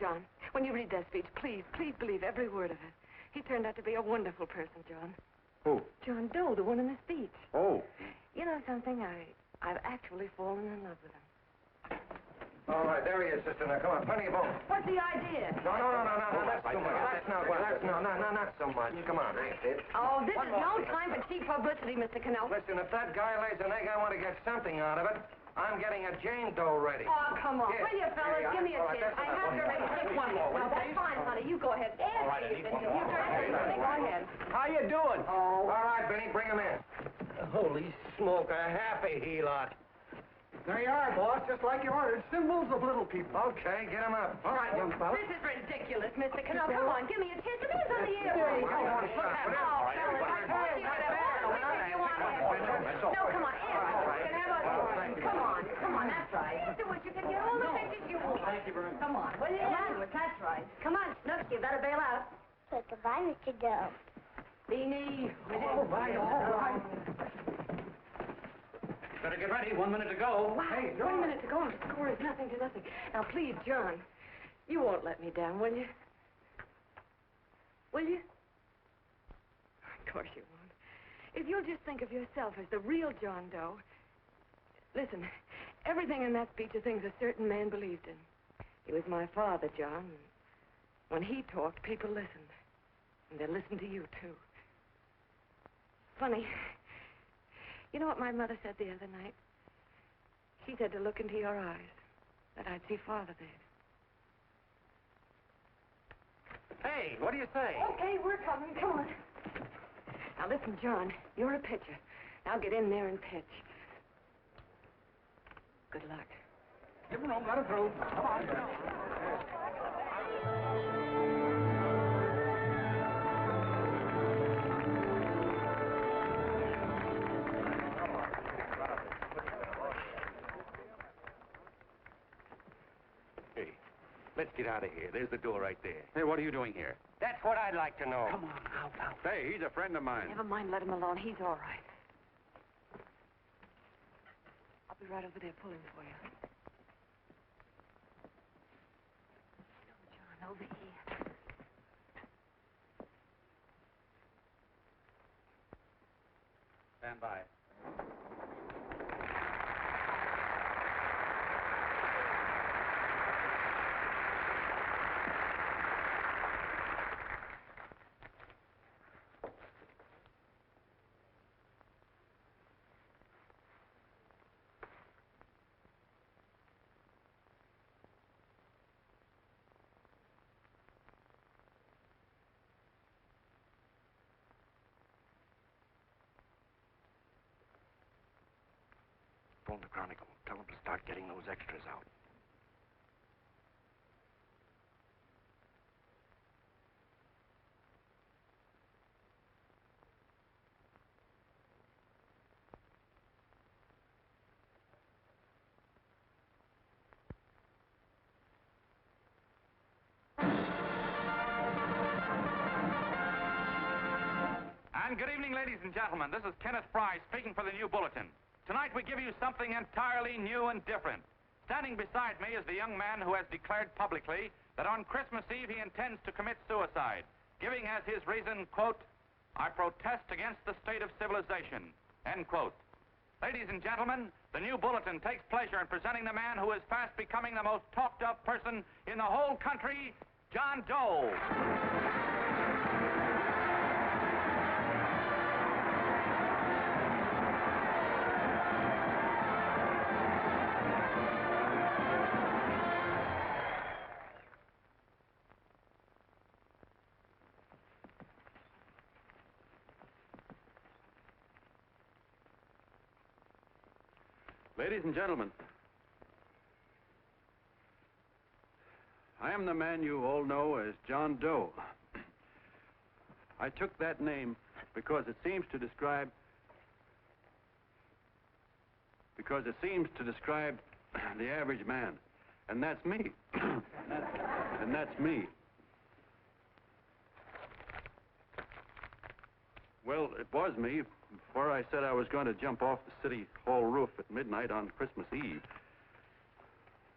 John, when you read that speech, please believe every word of it. He turned out to be a wonderful person, John. Who? John Doe, the one in the speech. Oh. You know something? I've actually fallen in love with him. All right, there he is, sister. Now, come on, plenty of room. What's the idea? No, that's too much. That's not so much. Come on. Oh, this is no time for cheap publicity, Mr. Connell. Listen, if that guy lays an egg, I want to get something out of it. I'm getting a Jane Doe ready. Oh, come on. Here. Will you, fellas? Here you Give me a are. All right, kiss. that's I enough. have to make just one more. Well, that's fine, honey. You go ahead. All right, I need one more. Go ahead. How you doing? Oh. All right, Benny, bring him in. Holy smoke, a happy helot. There you are, boss, just like you ordered. Symbols of little people. Okay, get him up. All right, young fella. This is ridiculous, Mr. Connell. Come on, give me a kiss. It is on the airplane. Come on, Oh, fellas, I told you to No, come on, Come on, that's right. Do what you can get all the pictures you want. Thank you very much. Come on, will you? That's right. Come on, Snooks, you better bail out. So goodbye, Mr. Doe. Beanie. All right. Better get ready. 1 minute to go. Wow, Hey, 1 minute to go. The score is nothing to nothing. Now, please, John, You won't let me down, will you? Will you? Of course you won't. If you'll just think of yourself as the real John Doe. Listen, everything in that speech are things a certain man believed in. He was my father, John. When he talked, people listened. And they listened to you, too. Funny. You know what my mother said the other night? She said to look into your eyes, that I'd see Father there. Hey, what do you say? Okay, we're coming. Come on. Now, listen, John, you're a pitcher. Now get in there and pitch. Good luck. Give him room, let him through. Come on. Hey, let's get out of here. There's the door right there. Hey, what are you doing here? That's what I'd like to know. Come on, out. Hey, he's a friend of mine. Never mind, let him alone. He's all right. I'll be right over there pulling for you. No, John, over here. Stand by. Phone the Chronicle. Tell them to start getting those extras out. And good evening, ladies and gentlemen. This is Kenneth Fry speaking for the new Bulletin. Tonight we give you something entirely new and different. Standing beside me is the young man who has declared publicly that on Christmas Eve he intends to commit suicide, giving as his reason, quote, "I protest against the state of civilization," end quote. Ladies and gentlemen, the new Bulletin takes pleasure in presenting the man who is fast becoming the most talked-of person in the whole country, John Doe. Ladies and gentlemen, I am the man you all know as John Doe. I took that name because it seems to describe the average man. And that's me. and that's me. Well, it was me before I said I was going to jump off the city hall roof at midnight on Christmas Eve.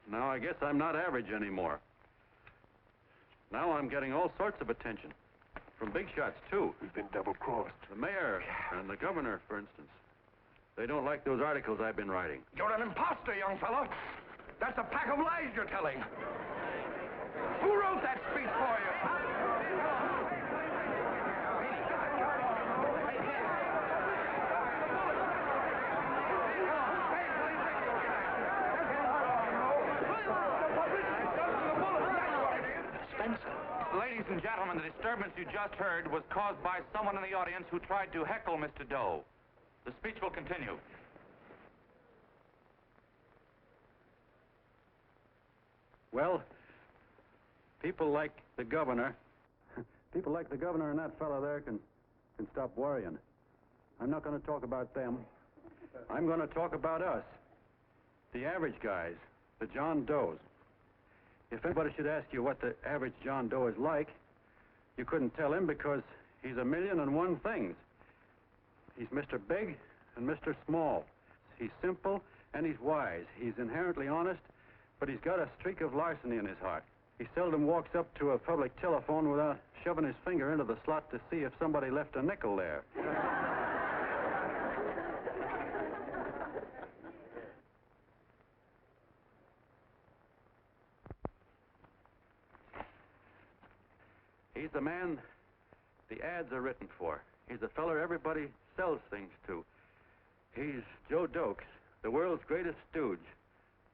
Now I guess I'm not average anymore. Now I'm getting all sorts of attention. From big shots, too. We've been double-crossed. The mayor and the governor, for instance. They don't like those articles I've been writing. You're an imposter, young fellow. That's a pack of lies you're telling. Who wrote that speech for you? Ladies and gentlemen, the disturbance you just heard was caused by someone in the audience who tried to heckle Mr. Doe. The speech will continue. Well, people like the governor and that fellow there can stop worrying. I'm not going to talk about them. I'm going to talk about us. The average guys, the John Does. If anybody should ask you what the average John Doe is like, you couldn't tell him because he's 1,000,001 things. He's Mr. Big and Mr. Small. He's simple and he's wise. He's inherently honest, but he's got a streak of larceny in his heart. He seldom walks up to a public telephone without shoving his finger into the slot to see if somebody left a nickel there. He's the man the ads are written for. He's the feller everybody sells things to. He's Joe Doe, the world's greatest stooge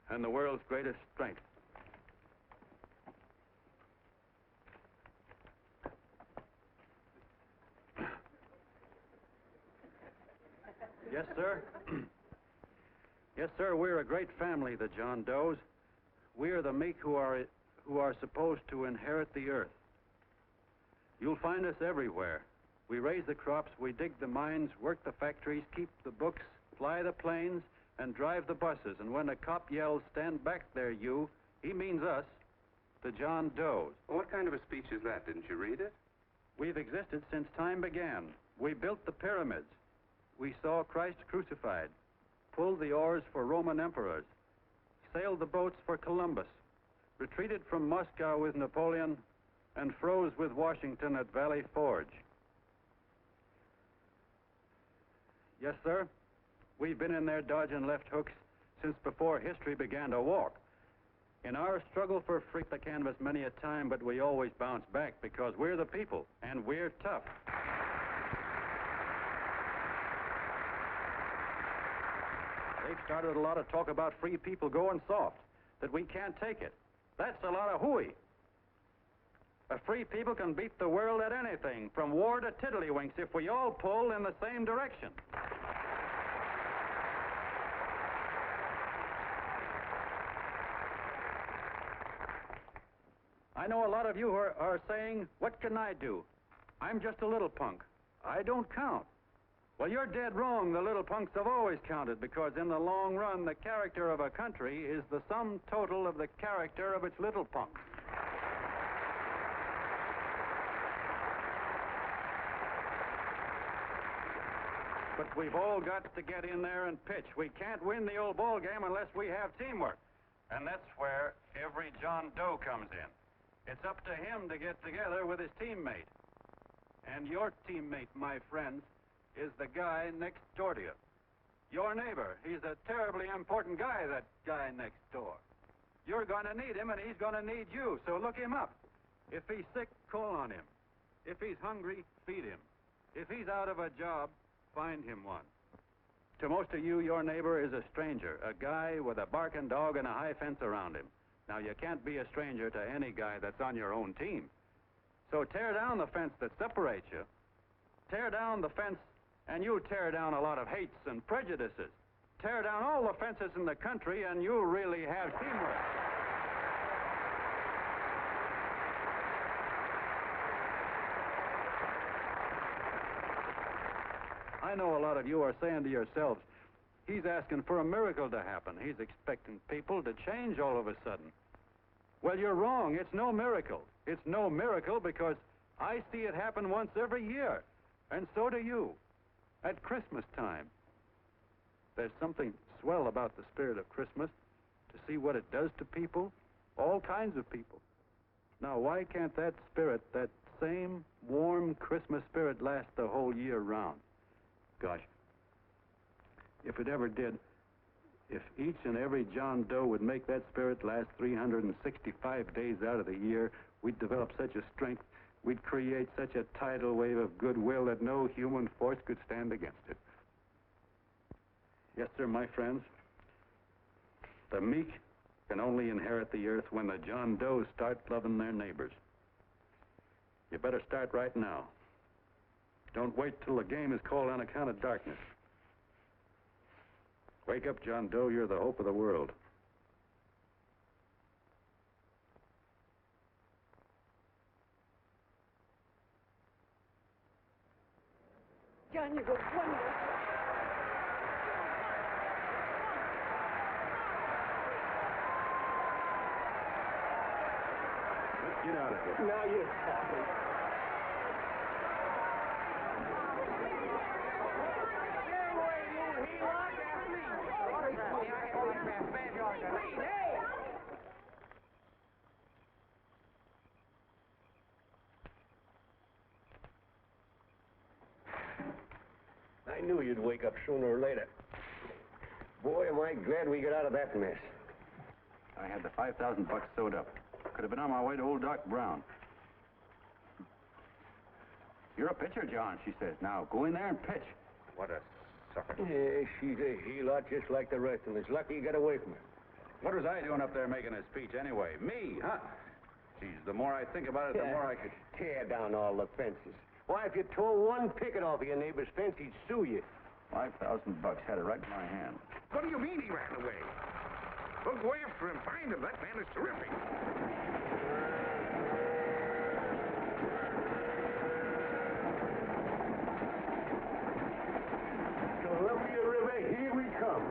and the world's greatest strength. Yes, sir. Yes, sir, we're a great family, the John Does. We are the meek who are supposed to inherit the earth. You'll find us everywhere. We raise the crops, we dig the mines, work the factories, keep the books, fly the planes, and drive the buses. And when a cop yells, "Stand back there, you," he means us, the John Does. Well, what kind of a speech is that? Didn't you read it? We've existed since time began. We built the pyramids. We saw Christ crucified, pulled the oars for Roman emperors, sailed the boats for Columbus, retreated from Moscow with Napoleon, and froze with Washington at Valley Forge. Yes, sir. We've been in there dodging left hooks since before history began to walk. In our struggle for freedom, the canvas many a time, but we always bounce back because we're the people, and we're tough. They've started a lot of talk about free people going soft, that we can't take it. That's a lot of hooey. A free people can beat the world at anything, from war to tiddlywinks, if we all pull in the same direction. I know a lot of you are saying, "What can I do? I'm just a little punk. I don't count." Well, you're dead wrong. The little punks have always counted, because in the long run, the character of a country is the sum total of the character of its little punks. But we've all got to get in there and pitch. We can't win the old ball game unless we have teamwork. And that's where every John Doe comes in. It's up to him to get together with his teammate. And your teammate, my friends, is the guy next door to you. Your neighbor. He's a terribly important guy, that guy next door. You're going to need him, and he's going to need you, so look him up. If he's sick, call on him. If he's hungry, feed him. If he's out of a job, find him one. To most of you, your neighbor is a stranger, a guy with a barking dog and a high fence around him. Now, you can't be a stranger to any guy that's on your own team. So tear down the fence that separates you. Tear down the fence, and you tear down a lot of hates and prejudices. Tear down all the fences in the country, and you really have teamwork. I know a lot of you are saying to yourselves, "He's asking for a miracle to happen. He's expecting people to change all of a sudden." Well, you're wrong. It's no miracle. It's no miracle because I see it happen once every year, and so do you, at Christmas time. There's something swell about the spirit of Christmas, to see what it does to people, all kinds of people. Now, why can't that spirit, that same warm Christmas spirit, last the whole year round? Gosh, if it ever did, if each and every John Doe would make that spirit last 365 days out of the year, we'd develop such a strength, we'd create such a tidal wave of goodwill that no human force could stand against it. Yes, sir, my friends. The meek can only inherit the earth when the John Does start loving their neighbors. You better start right now. Don't wait till the game is called on account of darkness. Wake up, John Doe. You're the hope of the world. John, you were wonderful. Let's get out of here. Now you're talking. knew you'd wake up sooner or later. Boy, am I glad we got out of that mess. I had the 5,000 bucks sewed up. Could have been on my way to old Doc Brown. You're a pitcher, John, she says. Now, go in there and pitch. What a sucker. Yeah, she's a heel-lot just like the rest of them. It's lucky you got away from her. What was I doing up there making a speech anyway? Me, huh? Geez, the more I think about it, the more I could... Tear down all the fences. Why, if you tore one picket off of your neighbor's fence, he'd sue you. 5,000 bucks, had it right in my hand. What do you mean he ran away? We'll go after him, find him. That man is terrific. Columbia River, here we come.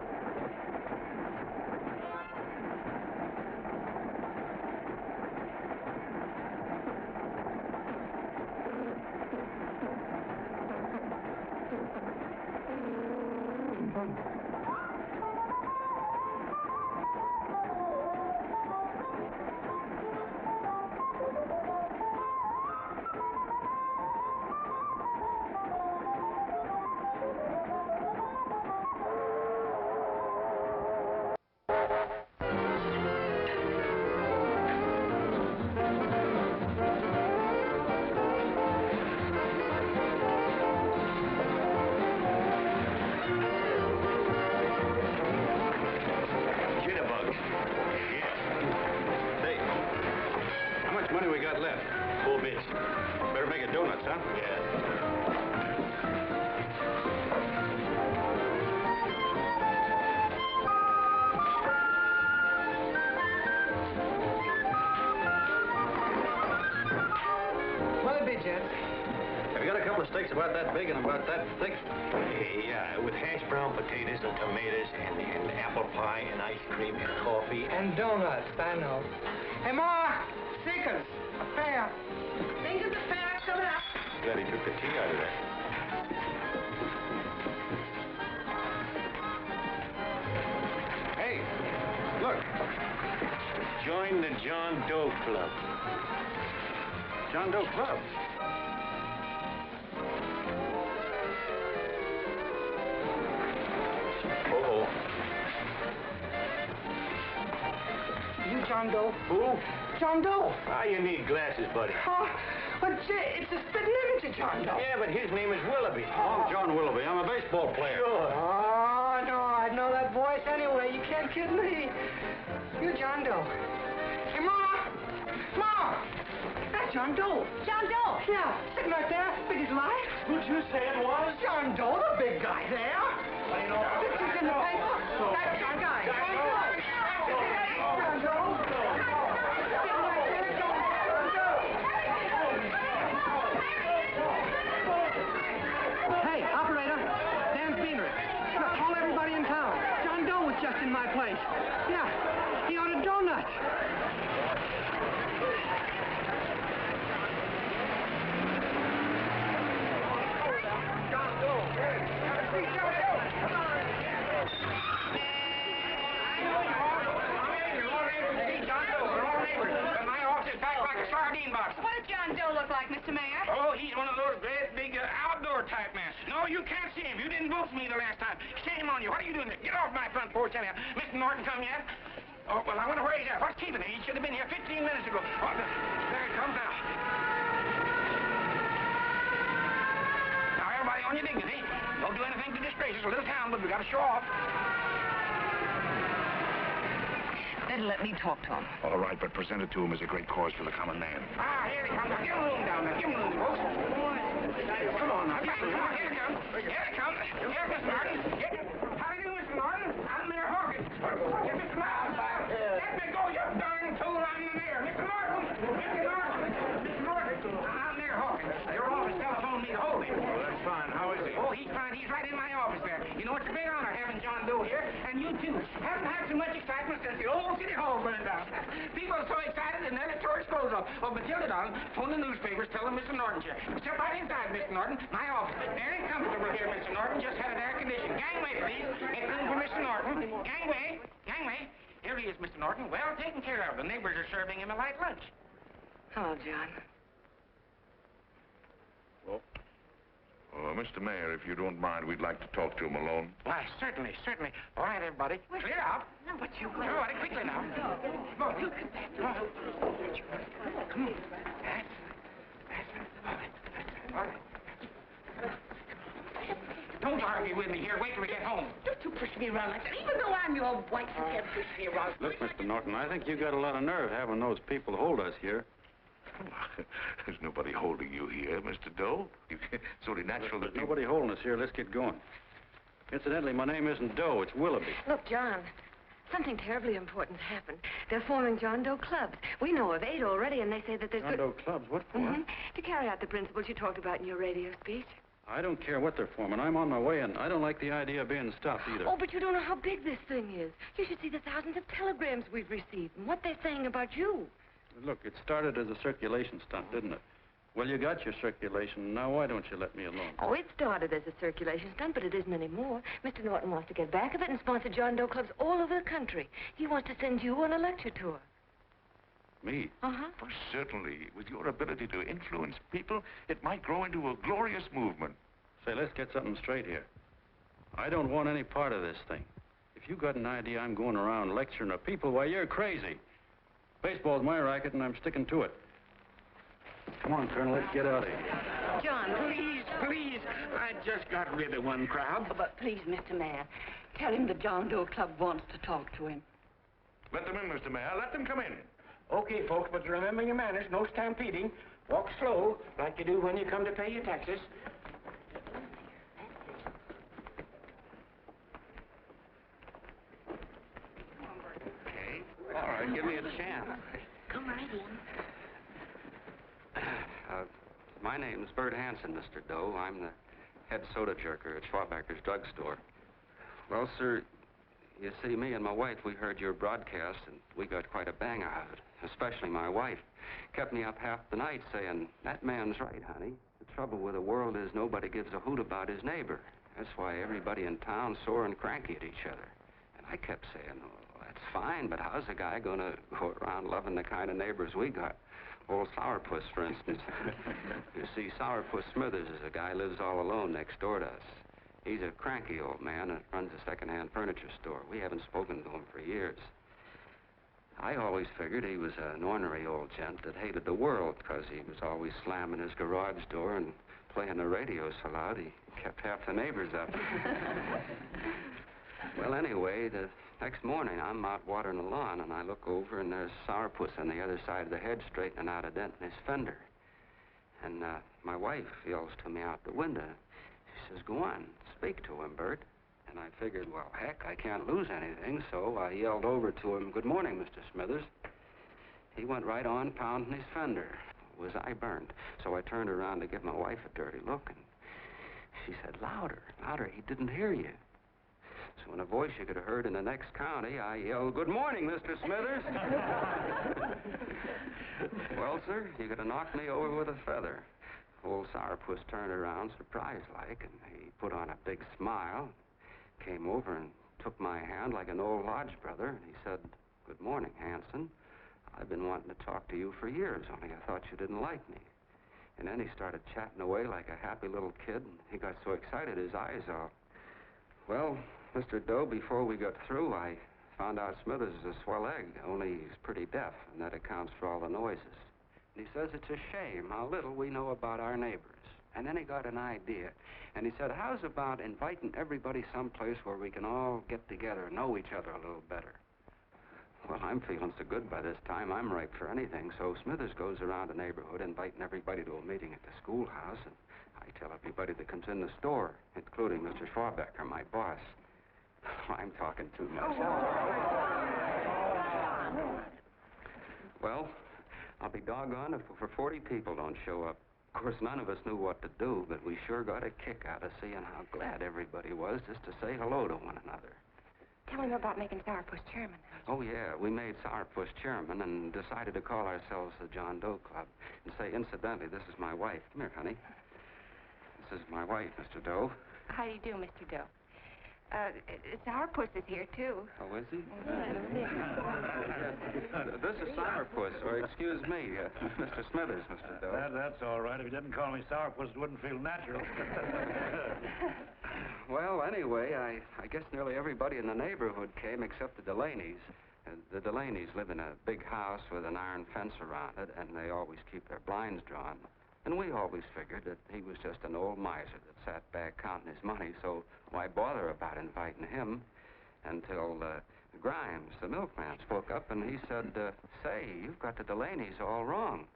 About that big and about that thick. Yeah, with hash brown potatoes and tomatoes and apple pie and ice cream and coffee. And donuts, I know. Hey, Ma! Seekers! A fair! Fingers of fair coming up. Glad he took the tea out of there. Hey, look. Join the John Doe Club. John Doe Club? John Doe. Who? John Doe. Ah, you need glasses, buddy. Oh, but it's a spitting image of John Doe. Yeah, but his name is Willoughby. I'm John Willoughby. I'm a baseball player. Sure. Oh, no, I know that voice anyway. You can't kid me. You're John Doe. Hey, Ma! Ma! That's John Doe. John Doe. Yeah, sitting right there, big as life. Who'd you say it was? John Doe, the big guy there. Pictures in the paper. That's John Guy. John Doe. John Doe. Hey, operator. Dan Beaner. Look, call everybody in town. John Doe was just in my place. Yeah, he ordered donuts. John Doe. Have a seat, John Doe. Come on. What does John Doe look like, Mr. Mayor? Oh, he's one of those great big outdoor type men. No, you can't see him. You didn't vote for me the last time. Shame on you. What are you doing there? Get off my front porch anyhow. Mr. Norton come yet? Oh, well, I wonder where he's at. What's keeping him? He should have been here 15 minutes ago. Oh, there he comes now. Now, everybody on your dignity. Don't do anything to disgrace us. A little town, but we got to show off. Then let me talk to him. All right, but present it to him as a great cause for the common man. Ah, here he comes. Now, give him room down there. Give him room, folks. Come on now. Come on, here he comes. Here he comes. Here, Mr. Norton. How do you do, Mr. Norton? I'm Mayor Hawkins. Get Mr. Miles back. Let me go, you darn tool. I'm the mayor. Mr. Norton. Mr. Norton. Mr. Norton. I'm Mayor Hawkins. Your office telephoned me to hold him. Well, that's fine. How is he? Oh, he's fine. He's right in my office there. You know, it's a big honor having John Doe here, and you too. Haven't had so much excitement since the old city hall burned down. People are so excited and they're tourist clothes off. Oh, Matilda, darling, phone the newspapers, tell them Mr. Norton's here. Step right inside, Mr. Norton. My office. Very comfortable here, Mr. Norton. Just had it air conditioned. Gangway, please. Make room for Mr. Norton. Gangway. Gangway. Here he is, Mr. Norton. Well taken care of. The neighbors are serving him a light lunch. Hello, John. Mr. Mayor, if you don't mind, we'd like to talk to him alone. Why, certainly, certainly. All right, everybody. Clear out. No, but you... Everybody, quickly now. Come on, look at that. Come on. Come on. That's right. All right. Don't argue with me here. Wait till we get home. Don't you push me around like that. Even though I'm your wife, you can't push me around. Look, Mr. Norton, I think you got a lot of nerve having those people hold us here. There's nobody holding you here, Mr. Doe. It's only natural that nobody holding us here. Let's get going. Incidentally, my name isn't Doe. It's Willoughby. Look, John, something terribly important's happened. They're forming John Doe clubs. We know of 8 already, and they say that there's... John Doe clubs? What for? To carry out the principles you talked about in your radio speech. I don't care what they're forming. I'm on my way, and I don't like the idea of being stopped either. Oh, but you don't know how big this thing is. You should see the thousands of telegrams we've received and what they're saying about you. Look, it started as a circulation stunt, didn't it? Well, you got your circulation. Now, why don't you let me alone? Oh, it started as a circulation stunt, but it isn't anymore. Mr. Norton wants to get back of it and sponsor John Doe clubs all over the country. He wants to send you on a lecture tour. Me? Uh-huh. Oh, certainly. With your ability to influence people, it might grow into a glorious movement. Say, let's get something straight here. I don't want any part of this thing. If you got an idea I'm going around lecturing the people, why, you're crazy. Baseball's my racket, and I'm sticking to it. Come on, Colonel, let's get out of here. John, please, please. I just got rid of one crowd. But please, Mr. Mayor, tell him the John Doe Club wants to talk to him. Let them in, Mr. Mayor. Let them come in. Okay, folks, but remember your manners. No stampeding. Walk slow, like you do when you come to pay your taxes. All right, give me a chance. Come right in. My name's Bert Hanson, Mr. Doe. I'm the head soda jerker at Schwabacker's drugstore. Well, sir, you see, me and my wife, we heard your broadcast, and we got quite a bang out of it. Especially my wife. Kept me up half the night saying, that man's right, honey. The trouble with the world is nobody gives a hoot about his neighbor. That's why everybody in town's sore and cranky at each other. And I kept saying, oh, that's fine, but how's a guy going to go around loving the kind of neighbors we got? Old Sourpuss, for instance. You see, Sourpuss Smithers is a guy lives all alone next door to us. He's a cranky old man and runs a second-hand furniture store. We haven't spoken to him for years. I always figured he was an ornery old gent that hated the world because he was always slamming his garage door and playing the radio so loud he kept half the neighbors up. Well, anyway, the next morning I'm out watering the lawn and I look over and there's Sourpuss on the other side of the hedge straightening out a dent in his fender. And my wife yells to me out the window. She says, go on, speak to him, Bert. And I figured, well, heck, I can't lose anything, so I yelled over to him, good morning, Mr. Smithers. He went right on pounding his fender. Was I burned? So I turned around to give my wife a dirty look, and she said, louder, louder, he didn't hear you. So in a voice you could have heard in the next county, I yelled, good morning, Mr. Smithers. Well, sir, you could have knocked me over with a feather. Old Sourpuss turned around surprised-like, and he put on a big smile, came over and took my hand like an old lodge brother, and he said, good morning, Hanson. I've been wanting to talk to you for years, only I thought you didn't like me. And then he started chatting away like a happy little kid, and he got so excited his eyes all... Well, Mr. Doe, before we got through, I found out Smithers is a swell egg, only he's pretty deaf, and that accounts for all the noises. And he says it's a shame how little we know about our neighbors. And then he got an idea, and he said, how's about inviting everybody someplace where we can all get together and know each other a little better? Well, I'm feeling so good by this time, I'm ripe for anything, so Smithers goes around the neighborhood inviting everybody to a meeting at the schoolhouse, and I tell everybody that comes in the store, including Mr. Schwabacker, my boss. I'm talking too much. Well, I'll be doggone if for 40 people don't show up. Of course, none of us knew what to do, but we sure got a kick out of seeing how glad everybody was just to say hello to one another. Tell him about making Sourpuss chairman. Oh, yeah, we made Sourpuss chairman and decided to call ourselves the John Doe Club. And say, incidentally, this is my wife. Come here, honey. This is my wife, Mr. Doe. How do you do, Mr. Doe? Sourpuss is here, too. Oh, is he? This is Sourpuss, or excuse me, Mr. Smithers, Mr. Doe. That's all right. If you didn't call me Sourpuss, it wouldn't feel natural. Well, anyway, I guess nearly everybody in the neighborhood came except the Delaney's. The Delaney's live in a big house with an iron fence around it, and they always keep their blinds drawn. And we always figured that he was just an old miser that sat back counting his money, so why bother about inviting him? Until Grimes, the milkman, spoke up, and he said, say, you've got the Delaney's all wrong.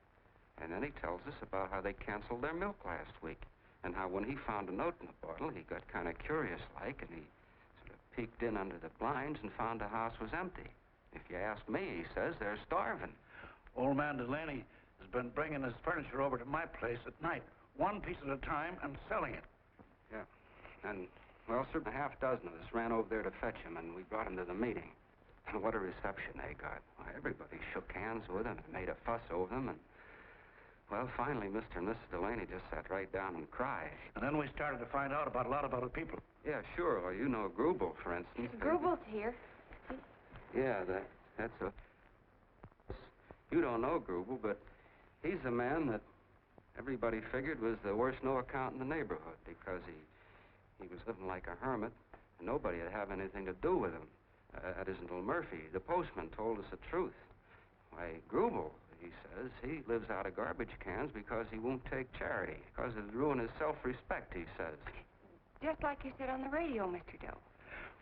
And then he tells us about how they canceled their milk last week, and how when he found a note in the bottle, he got kind of curious-like, and he sort of peeked in under the blinds and found the house was empty. If you ask me, he says, they're starving. Old man Delaney has been bringing his furniture over to my place at night, one piece at a time, and selling it. Yeah. And, well, sir, a half dozen of us ran over there to fetch him, and we brought him to the meeting. And what a reception they got. Why, everybody shook hands with him and made a fuss over them, and, well, finally, Mr. and Mrs. Delaney just sat right down and cried. And then we started to find out about a lot of other people. Yeah, sure. Well, you know Grubel, for instance. Grubel's here. Yeah, that's a... You don't know Grubel, but he's a man that everybody figured was the worst no-account in the neighborhood because he was living like a hermit, and nobody would have anything to do with him. That isn't Little Murphy. The postman told us the truth. Why, Grubel, he says, he lives out of garbage cans because he won't take charity, because it'd ruin his self-respect, he says. Just like you said on the radio, Mr. Doe.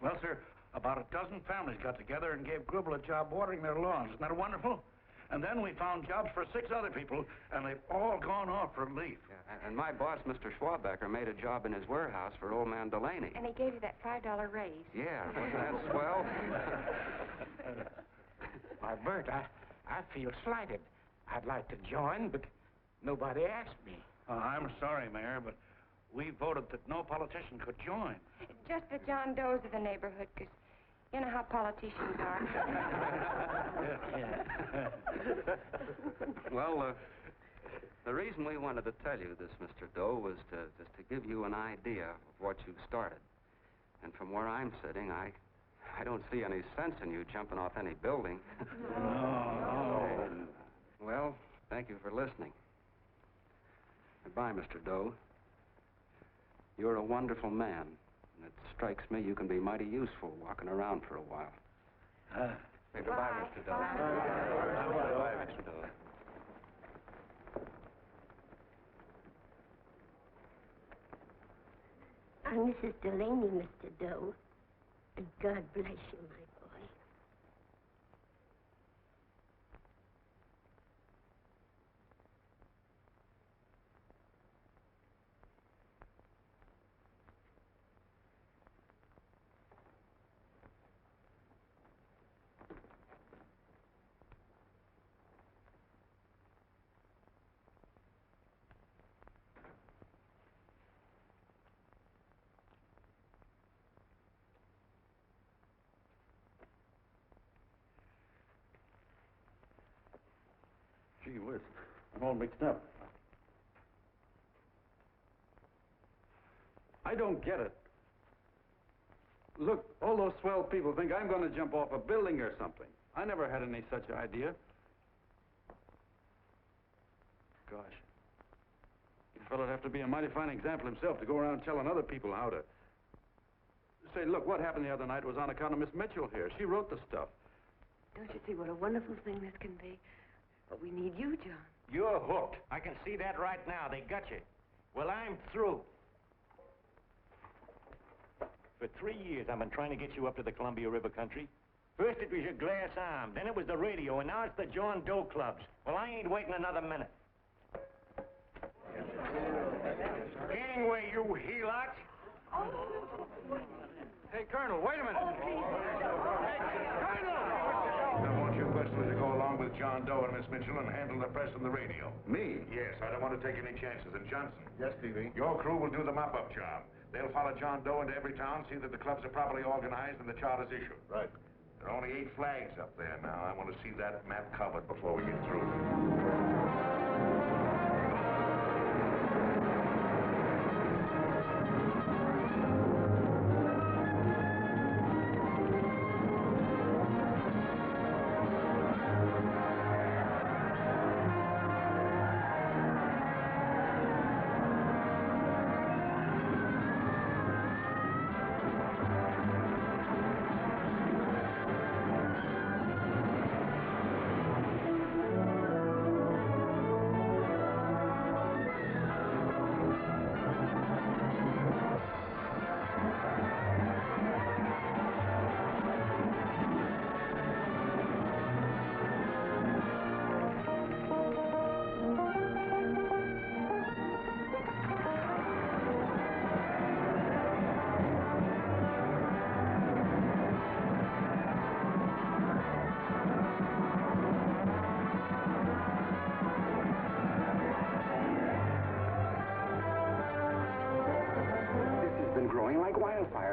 Well, sir, about a dozen families got together and gave Grubel a job watering their lawns. Isn't that wonderful? And then we found jobs for 6 other people, and they've all gone off for leave. Yeah, and my boss, Mr. Schwabecker, made a job in his warehouse for old man Delaney. And he gave you that $5 raise. Yeah, wasn't that swell? Why, Bert, I feel slighted. I'd like to join, but nobody asked me. I'm sorry, Mayor, but we voted that no politician could join. Just the John Does of the neighborhood, because you know how politicians are. Well, the reason we wanted to tell you this, Mr. Doe, was just to give you an idea of what you've started. And from where I'm sitting, I don't see any sense in you jumping off any building. No. Well, thank you for listening. Goodbye, Mr. Doe. You're a wonderful man. And it strikes me you can be mighty useful walking around for a while. Say goodbye, Mr. Doe. Goodbye, Mr. Doe. I'm Mrs. Delaney, Mr. Doe. And God bless you, my boy. Gee whiz, I'm all mixed up. I don't get it. Look, all those swell people think I'm going to jump off a building or something. I never had any such idea. Gosh. The fellow'd have to be a mighty fine example himself to go around telling other people how to... Say, look, what happened the other night was on account of Miss Mitchell here. She wrote the stuff. Don't you see what a wonderful thing this can be? But we need you, John. You're hooked. I can see that right now. They got you. Well, I'm through. For 3 years, I've been trying to get you up to the Columbia River country. First it was your glass arm, then it was the radio, and now it's the John Doe clubs. Well, I ain't waiting another minute. Gangway, you helots! Hey, Colonel, wait a minute. I want you personally to go along with John Doe and Miss Mitchell and handle the press and the radio. Me? Yes, I don't want to take any chances. And Johnson? Yes, Stevie. Your crew will do the mop-up job. They'll follow John Doe into every town, see that the clubs are properly organized and the charter's issued. Right. There are only 8 flags up there now. I want to see that map covered before we get through.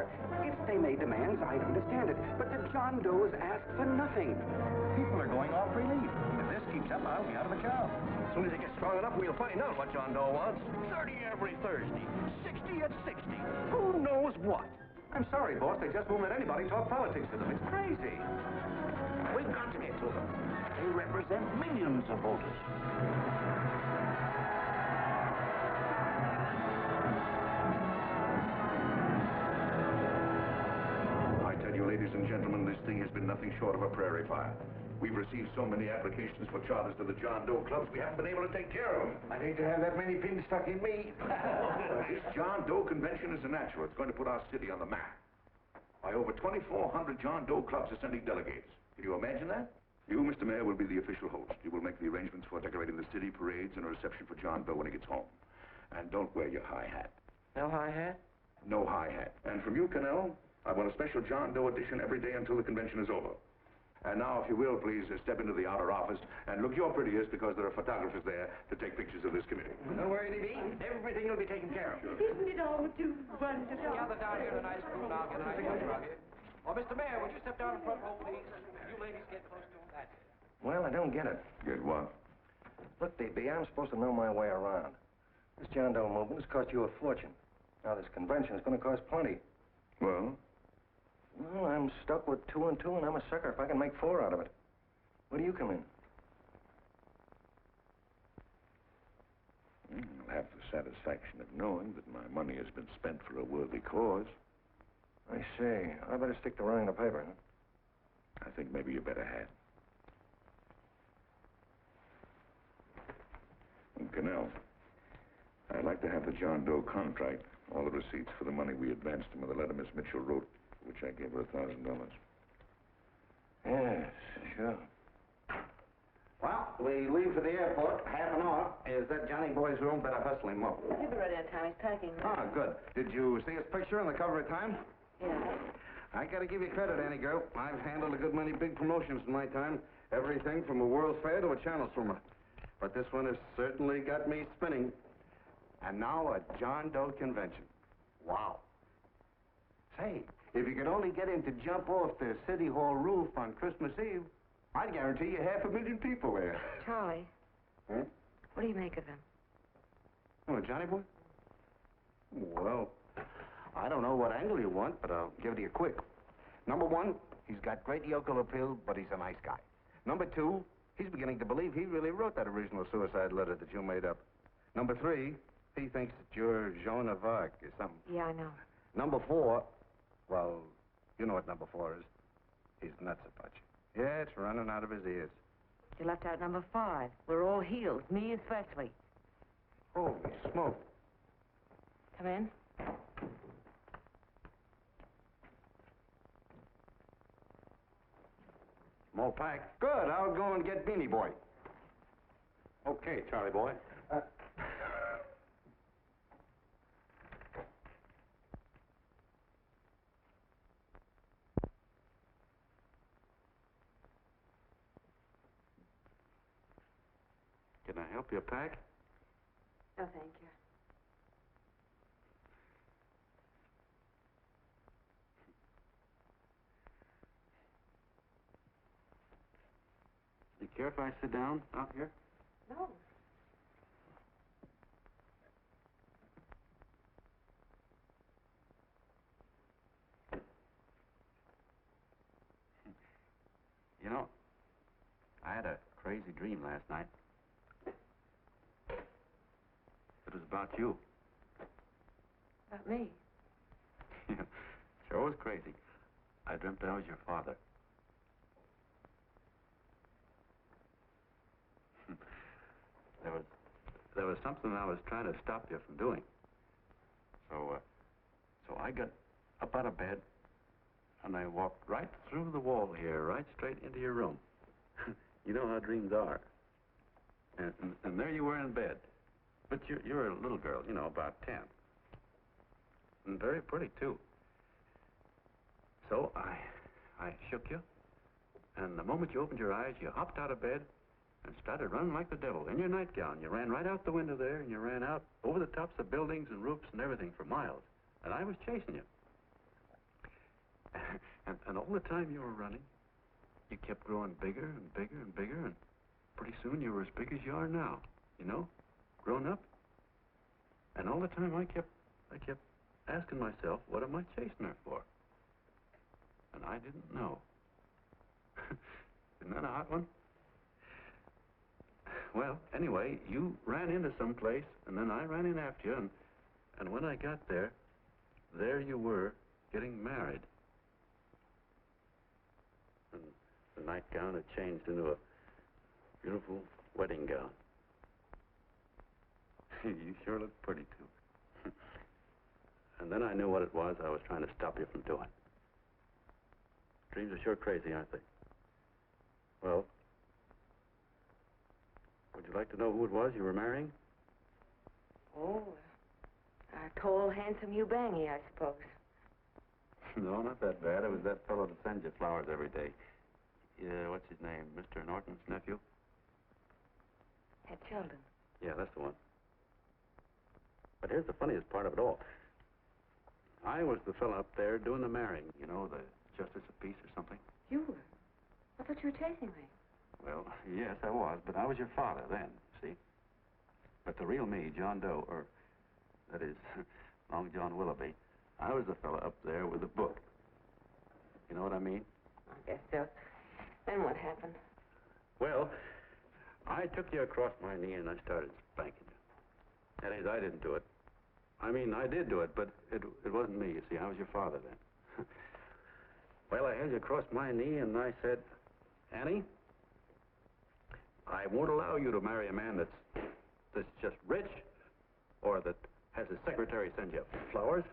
rehire. If they made demands, I'd understand it. But the John Does ask for nothing. People are going off relief. If this keeps up, I'll be out of a job. As soon as they get strong enough, we'll find out what John Doe wants. 30 every Thursday. 60 at 60. Who knows what? I'm sorry, boss. They just won't let anybody talk politics to them. It's crazy. We've got to get to them. They represent millions of voters. I tell you, ladies and gentlemen, this thing has been nothing short of a prairie fire. We've received so many applications for charters to the John Doe clubs, we haven't been able to take care of them. I'd hate to have that many pins stuck in me. This John Doe convention is a natural. It's going to put our city on the map. Why, over 2,400 John Doe clubs are sending delegates. Can you imagine that? You, Mr. Mayor, will be the official host. You will make the arrangements for decorating the city, parades, and a reception for John Doe when he gets home. And don't wear your high hat. No high hat? No high hat. And from you, Connell, I want a special John Doe edition every day until the convention is over. And now, if you will, please step into the outer office and look your prettiest because there are photographers there to take pictures of this committee. Don't worry, D.B. Everything will be taken care of. Isn't it all too wonderful? Gather down here in a nice group now, get nice and rugged. Oh, Mr. Mayor, would you step down in front row, please? You ladies get close to him. That's it. Well, I don't get it. Get what? Look, D.B., I'm supposed to know my way around. This John Doe movement has cost you a fortune. Now, this convention is going to cost plenty. Well? Well, I'm stuck with 2 and 2, and I'm a sucker if I can make 4 out of it. Where do you come in? I'll have the satisfaction of knowing that my money has been spent for a worthy cause. I see. I better stick to running the paper, huh? I think maybe you better have. And Connell, I'd like to have the John Doe contract, all the receipts for the money we advanced him, and the letter Miss Mitchell wrote, which I gave her $1,000. Yes, sure. Well, we leave for the airport. Half an hour. Is that Johnny boy's room? Better hustle him up. He'll be ready on time. He's packing. Ah, good. Did you see his picture on the cover of Time? Yeah. I gotta give you credit, Annie girl. I've handled a good many big promotions in my time. Everything from a World's Fair to a channel swimmer. But this one has certainly got me spinning. And now a John Doe convention. Wow. Say, if you could only get him to jump off the City Hall roof on Christmas Eve, I'd guarantee you 500,000 people there. Charlie. Huh? What do you make of him? Oh, Johnny boy? Well, I don't know what angle you want, but I'll give it to you quick. Number 1, he's got great yokel appeal, but he's a nice guy. Number 2, he's beginning to believe he really wrote that original suicide letter that you made up. Number 3, he thinks that you're Joan of Arc or something. Yeah, I know. Number 4, well, you know what number 4 is. He's nuts about you. Yeah, it's running out of his ears. You left out number 5. We're all healed, me especially. Holy smoke. Come in. More pack. Good. I'll go and get Beanie Boy. Okay, Charlie boy. Can I help you pack? No, thank you. You care if I sit down out here? No. You know, I had a crazy dream last night. It was about you. About me? Sure was crazy. I dreamt I was your father. There was something I was trying to stop you from doing. So I got up out of bed, and I walked right through the wall here, right straight into your room. You know how dreams are. And there you were in bed. But you're a little girl, you know, about 10. And very pretty, too. So I shook you, and the moment you opened your eyes, you hopped out of bed and started running like the devil in your nightgown. You ran right out the window there, and you ran out over the tops of buildings and roofs and everything for miles. And I was chasing you. And all the time you were running, you kept growing bigger and bigger and bigger, and pretty soon you were as big as you are now, you know, grown up. And all the time I kept asking myself, what am I chasing her for? And I didn't know. Isn't that a hot one? Well, anyway, you ran into some place, and then I ran in after you, and when I got there you were getting married. And the nightgown had changed into a beautiful wedding gown. You sure look pretty, too. And then I knew what it was I was trying to stop you from doing. Dreams are sure crazy, aren't they? Well, would you like to know who it was you were marrying? Oh, a tall, handsome Eubangy, I suppose. No, not that bad. It was that fellow that sends you flowers every day. Yeah, what's his name? Mr. Norton's nephew? At Sheldon. Yeah, that's the one. But here's the funniest part of it all. I was the fellow up there doing the marrying, you know, the justice of peace or something. You were? I thought you were chasing me. Well, yes, I was, but I was your father then, see? But the real me, John Doe, or that is, Long John Willoughby, I was the fellow up there with the book. You know what I mean? I guess so. Then what happened? Well, I took you across my knee and I started spanking you. That is, I didn't do it. I mean, I did do it, but it wasn't me, you see. I was your father then. Well, I held you across my knee and I said, Annie, I won't allow you to marry a man that's just rich or that has his secretary send you flowers.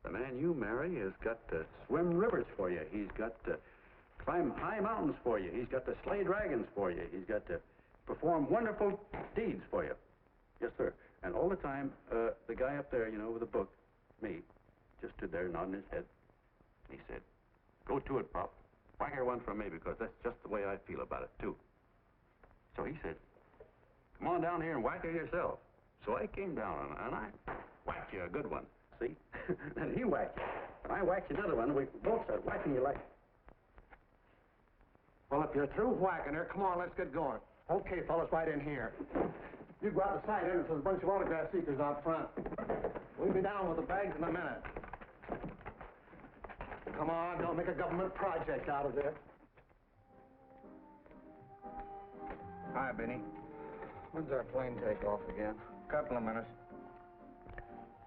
The man you marry has got to swim rivers for you. He's got to climb high mountains for you. He's got to slay dragons for you. He's got to perform wonderful deeds for you. Yes, sir. And all the time, the guy up there, you know, with the book, me, just stood there nodding his head. He said, go to it, Pop. Whack her one from me, because that's just the way I feel about it, too. So he said, come on down here and whack her yourself. So I came down, and I whacked you a good one, see? And he whacked you. And I whacked you another one, and we both started whacking you like... Well, if you're through whacking her, come on, let's get going. Okay, fellas, right in here. You go out the side entrance, there's a bunch of autograph seekers out front. We'll be down with the bags in a minute. Come on, don't make a government project out of this. Hi, Benny. When's our plane take off again? Couple of minutes.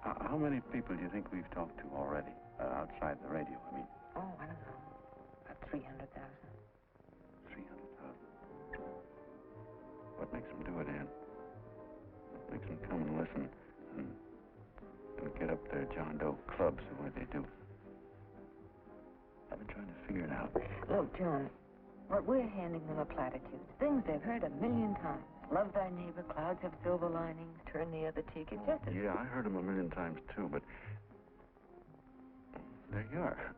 How many people do you think we've talked to already, outside the radio, I mean? Oh, I don't know. About 300,000. 300,000. What makes them do it, Ann? What makes them come and listen and get up their John Doe clubs the way they do? I've been trying to figure it out. Look, John, what we're handing them are platitudes. Things they've heard a million times. Love thy neighbor, clouds have silver linings, turn the other cheek. It's just as... Yeah, I heard them a million times, too, but... there you are.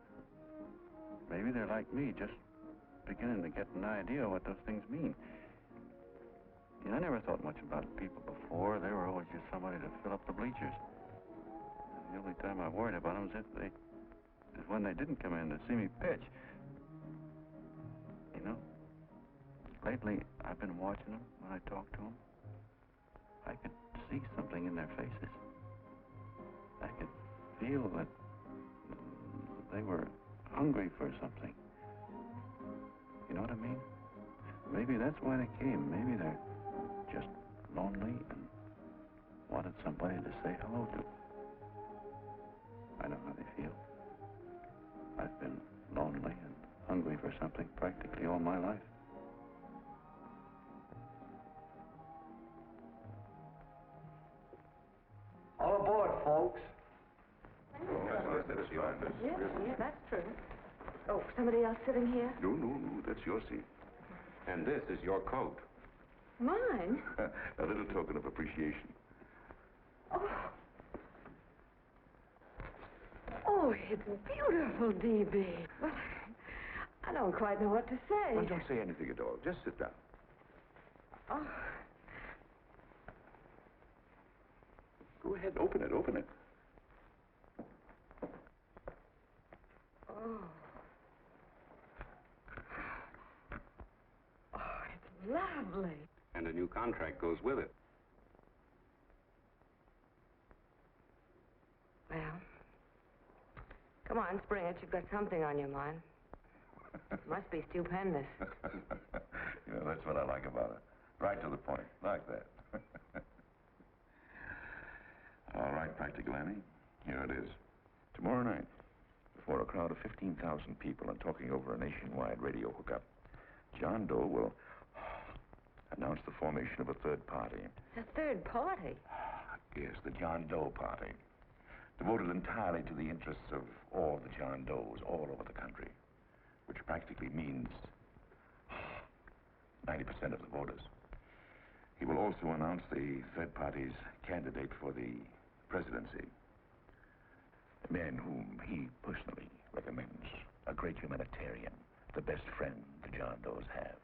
Maybe they're like me, just beginning to get an idea of what those things mean. You know, I never thought much about people before. They were always just somebody to fill up the bleachers. And the only time I worried about them is when they didn't come in to see me pitch. You know, lately I've been watching them when I talk to them. I could see something in their faces. I could feel that they were hungry for something. You know what I mean? Maybe that's why they came. Maybe they're just lonely and wanted somebody to say hello to. I know how they feel. I've been lonely and hungry for something practically all my life. All aboard, folks. Yeah, that's true. Oh, somebody else sitting here? No, that's your seat. And this is your coat. Mine? A little token of appreciation. Oh, it's beautiful, D.B. Well, I don't quite know what to say. Well, don't say anything at all. Just sit down. Oh. Go ahead, open it. Oh. Lovely. And a new contract goes with it. Well, come on, spring it. You've got something on your mind. Must be stupendous. You know, that's what I like about it. Right to the point, like that. All right, Practical Annie. Here it is. Tomorrow night, before a crowd of 15,000 people and talking over a nationwide radio hookup, John Doe will announce the formation of a third party. A third party? Yes, the John Doe Party. Devoted entirely to the interests of all the John Does all over the country, which practically means 90% of the voters. He will also announce the third party's candidate for the presidency. A man whom he personally recommends, a great humanitarian, the best friend the John Does have.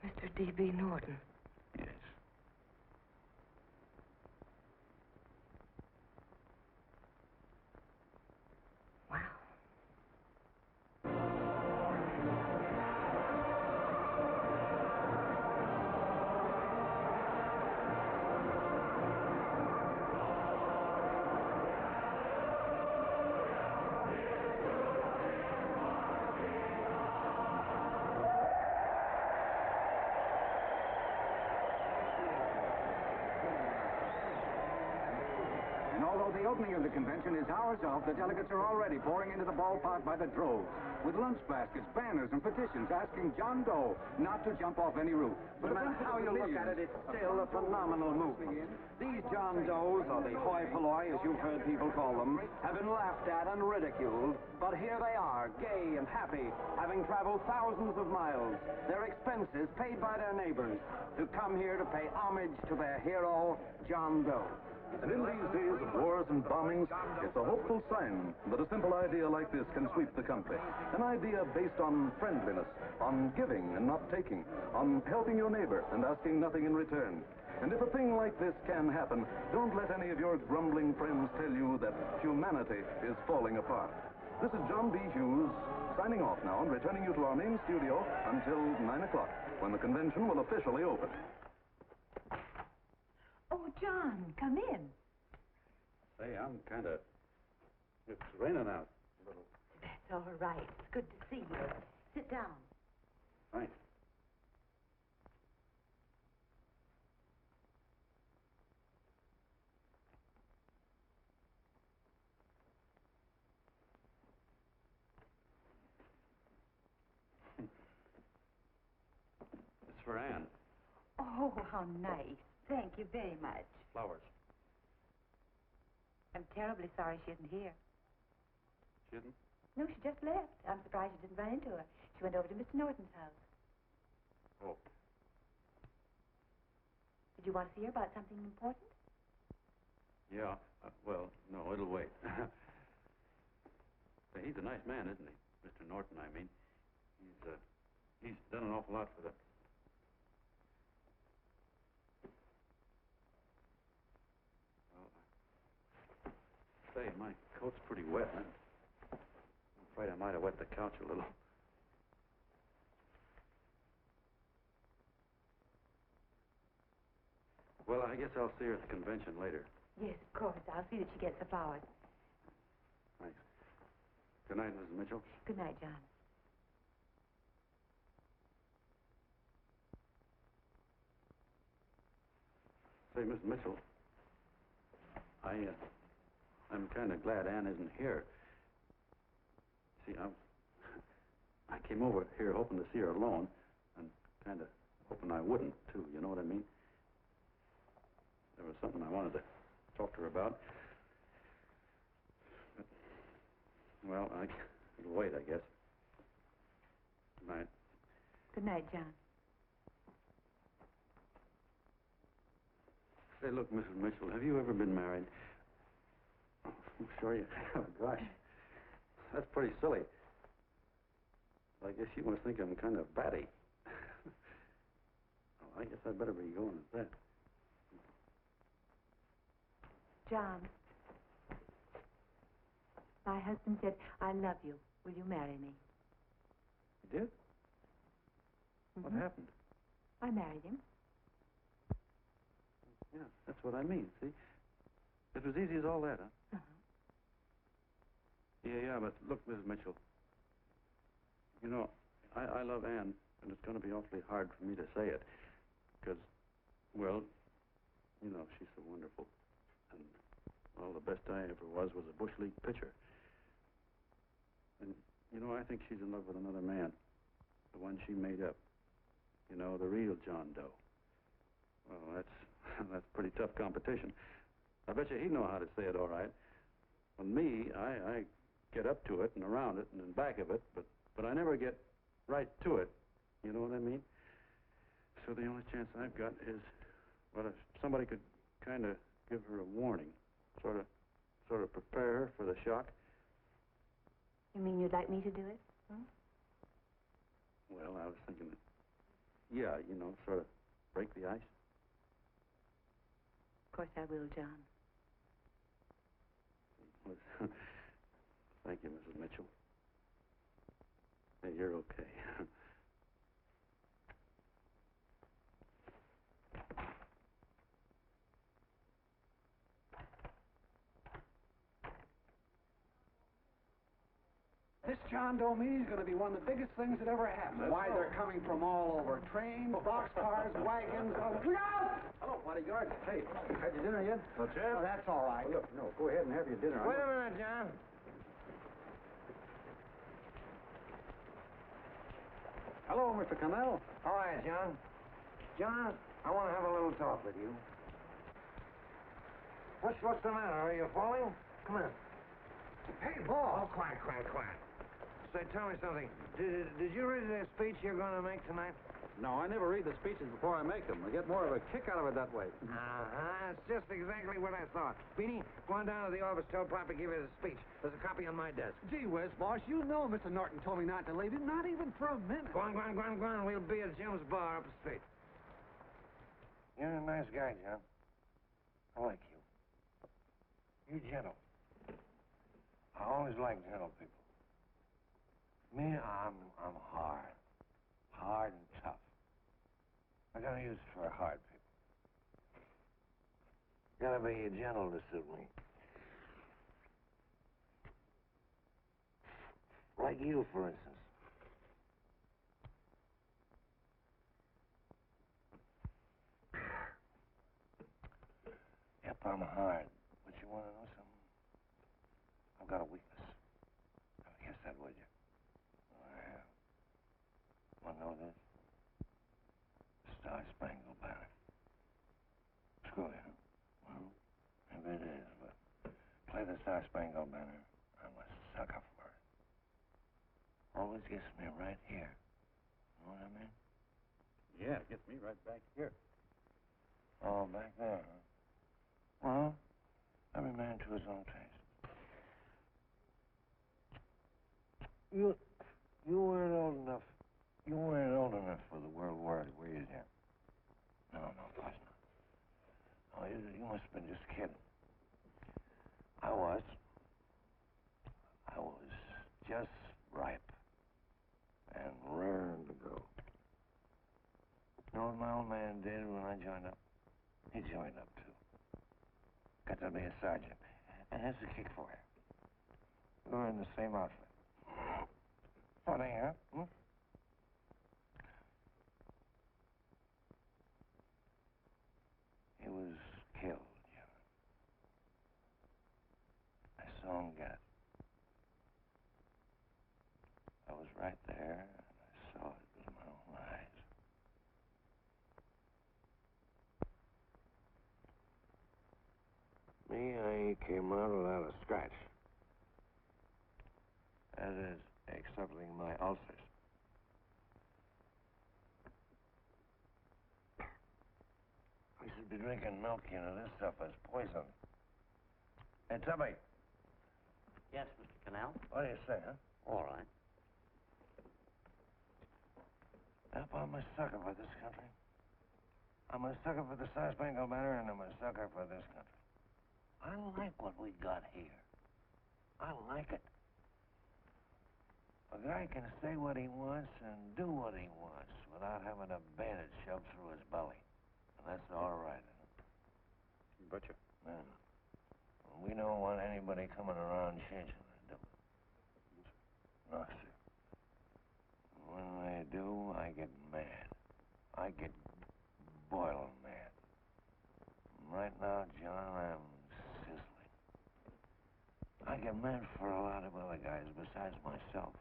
Mr. D.B. Norton. Yes. Wow. The opening of the convention is hours off. The delegates are already pouring into the ballpark by the droves, with lunch baskets, banners, and petitions asking John Doe not to jump off any roof. But no matter how you look at it, it's still a phenomenal movement. These John Does, or the hoi polloi, as you've heard people call them, have been laughed at and ridiculed, but here they are, gay and happy, having traveled thousands of miles, their expenses paid by their neighbors, to come here to pay homage to their hero, John Doe. And in these days of wars and bombings, it's a hopeful sign that a simple idea like this can sweep the country. An idea based on friendliness, on giving and not taking, on helping your neighbor and asking nothing in return. And if a thing like this can happen, don't let any of your grumbling friends tell you that humanity is falling apart. This is John B. Hughes, signing off now and returning you to our main studio until 9 o'clock, when the convention will officially open. Oh, John, come in. Say, I'm kind of... It's raining out a little. That's all right. It's good to see you. Sit down. Thanks. It's for Anne. Oh, how nice. Thank you very much. Flowers. I'm terribly sorry she isn't here. She isn't? No, she just left. I'm surprised you didn't run into her. She went over to Mr. Norton's house. Oh. Did you want to see her about something important? Yeah. Well, no, it'll wait. Say, he's a nice man, isn't he? Mr. Norton, I mean. He's done an awful lot for the... Say, my coat's pretty wet. I'm afraid I might have wet the couch a little. Well, I guess I'll see her at the convention later. Yes, of course. I'll see that she gets the flowers. Thanks. Good night, Mrs. Mitchell. Good night, John. Say, Miss Mitchell, I'm kind of glad Anne isn't here. See, I came over here hoping to see her alone, and kind of hoping I wouldn't, too, you know what I mean? There was something I wanted to talk to her about. But, well, it'll wait, I guess. Good night. Good night, John. Say, look, Mrs. Mitchell, have you ever been married? I'm sure you have. Gosh, that's pretty silly. I guess you must think I'm kind of batty. Well, I guess I'd better be going at that. John, my husband said, I love you. Will you marry me? You did? What happened? I married him. Yeah, that's what I mean, see? It was easy as all that, huh? Yeah, but look, Mrs. Mitchell. You know, I love Anne, and it's going to be awfully hard for me to say it. Because, well, you know, she's so wonderful. And, well, the best I ever was a Bush League pitcher. And, you know, I think she's in love with another man. The one she made up. You know, the real John Doe. Well, that's pretty tough competition. I bet you he'd know how to say it all right. With me, I get up to it and around it and in back of it, but I never get right to it. You know what I mean? So the only chance I've got is, well, if somebody could kind of give her a warning, sort of prepare her for the shock. You mean you'd like me to do it? Hmm? Well, I was thinking that, yeah, you know, sort of break the ice. Of course I will, John. Thank you, Mrs. Mitchell. Hey, you're okay. This John Doe meeting is going to be one of the biggest things that ever happened. Why, they're coming from all over. Trains, boxcars, wagons. Look out! Hello, bodyguard. Hey, had your dinner yet? Not yet. Oh, that's all right. Look, no, go ahead and have your dinner. Wait a minute, John. Hello, Mr. Connell. All right, John. John, I want to have a little talk with you. What's the matter? Are you falling? Come on. Hey, Ball. Oh, quiet. Say, tell me something. Did you read the speech you're going to make tonight? No, I never read the speeches before I make them. I get more of a kick out of it that way. That's just exactly what I thought. Beanie, go on down to the office, tell Papa to give you the speech. There's a copy on my desk. Gee whiz, boss, you know Mr. Norton told me not to leave him, not even for a minute. Go on. We'll be at Jim's bar up the street. You're a nice guy, John. I like you. You're gentle. I always like gentle people. Me, I'm hard. Hard and tough. I gotta use it for hard people. Gotta be gentle to suit me. Like you, for instance. Yep, I'm hard. But you wanna know something? I've got a weakness. I guess that, would you? I have. Want to know this? Star-Spangled Banner. Screw you. Well, maybe it is, but play the Star-Spangled Banner. I'm a sucker for it. Always gets me right here. Know what I mean? Yeah, it gets me right back here. Oh, back there, huh? Well, every man to his own taste. You weren't old enough. You weren't old enough for the World War, were you, Jim? No, of course not. Oh, you must have been just kidding. I was just ripe and raring to go. You know what my old man did when I joined up? He joined up, too. Got to be a sergeant. And here's the kick for you. We were in the same outfit. Funny, huh? Hmm? He was killed, John. I saw him get it. I was right there, and I saw it with my own eyes. Me, I came out without a scratch. That is, excepting my ulcers. We should be drinking milk, you know. This stuff is poison. Hey, Tubby. Yes, Mr. Connell? What do you say, huh? All right. Yep, I'm a sucker for this country. I'm a sucker for the Star-Spangled Banner, and I'm a sucker for this country. I like what we got here. I like it. A guy can say what he wants and do what he wants without having a bayonet shoved through his belly. And that's all right. You betcha. Man, we don't want anybody coming around changing it, do we? No, sir. When they do, I get mad. I get boiling mad. Right now, John, I'm sizzling. I get mad for a lot of other guys besides myself.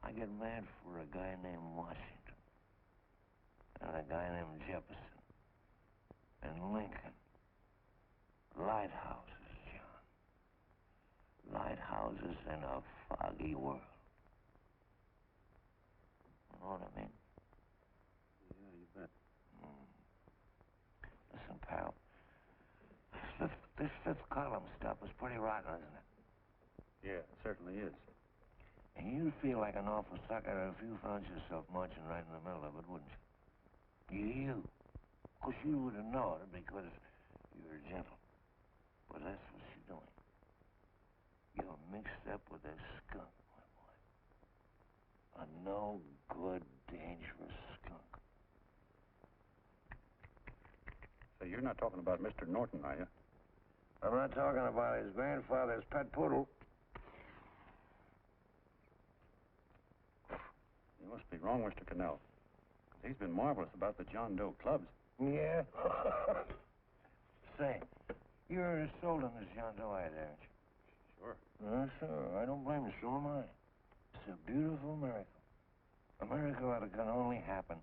I get mad for a guy named Washington, and a guy named Jefferson, and Lincoln. Lighthouses, John. Lighthouses in a foggy world. You know what I mean? Yeah, you bet. Listen, pal. This fifth column stuff is pretty rotten, isn't it? Yeah, it certainly is. And you'd feel like an awful sucker if you found yourself marching right in the middle of it, wouldn't you? You. Of course, you wouldn't know it because you're gentle. But that's what you're doing. You're mixed up with a skunk, my boy. A no-good, dangerous skunk. So you're not talking about Mr. Norton, are you? I'm not talking about his grandfather's pet poodle. You must be wrong, Mr. Connell. 'Cause he's been marvelous about the John Doe clubs. Yeah? Say, you're as sold on this John Doe ad, aren't you? Sure. Sure. I don't blame you. So am I. It's a beautiful miracle. A miracle that can only happen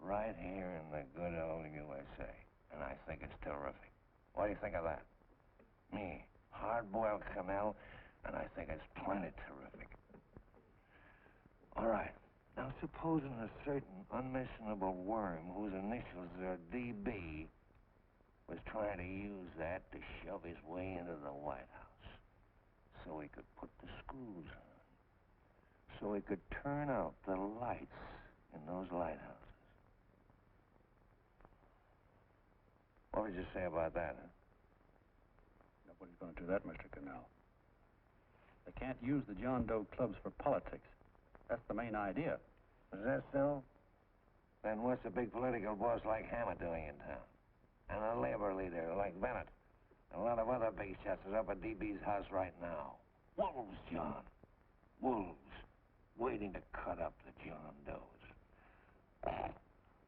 right here in the good old USA. And I think it's terrific. What do you think of that? Me, hard-boiled Connell, and I think it's plenty terrific. All right. Now, supposing a certain unmentionable worm whose initials are DB was trying to use that to shove his way into the White House so he could put the screws on, so he could turn out the lights in those lighthouses. What would you say about that, huh? Nobody's going to do that, Mr. Connell. They can't use the John Doe clubs for politics. That's the main idea. Is that so? Then what's a big political boss like Hammett doing in town? And a labor leader like Bennett? And a lot of other big shots are up at DB's house right now. Wolves, John. Wolves. Waiting to cut up the John Does.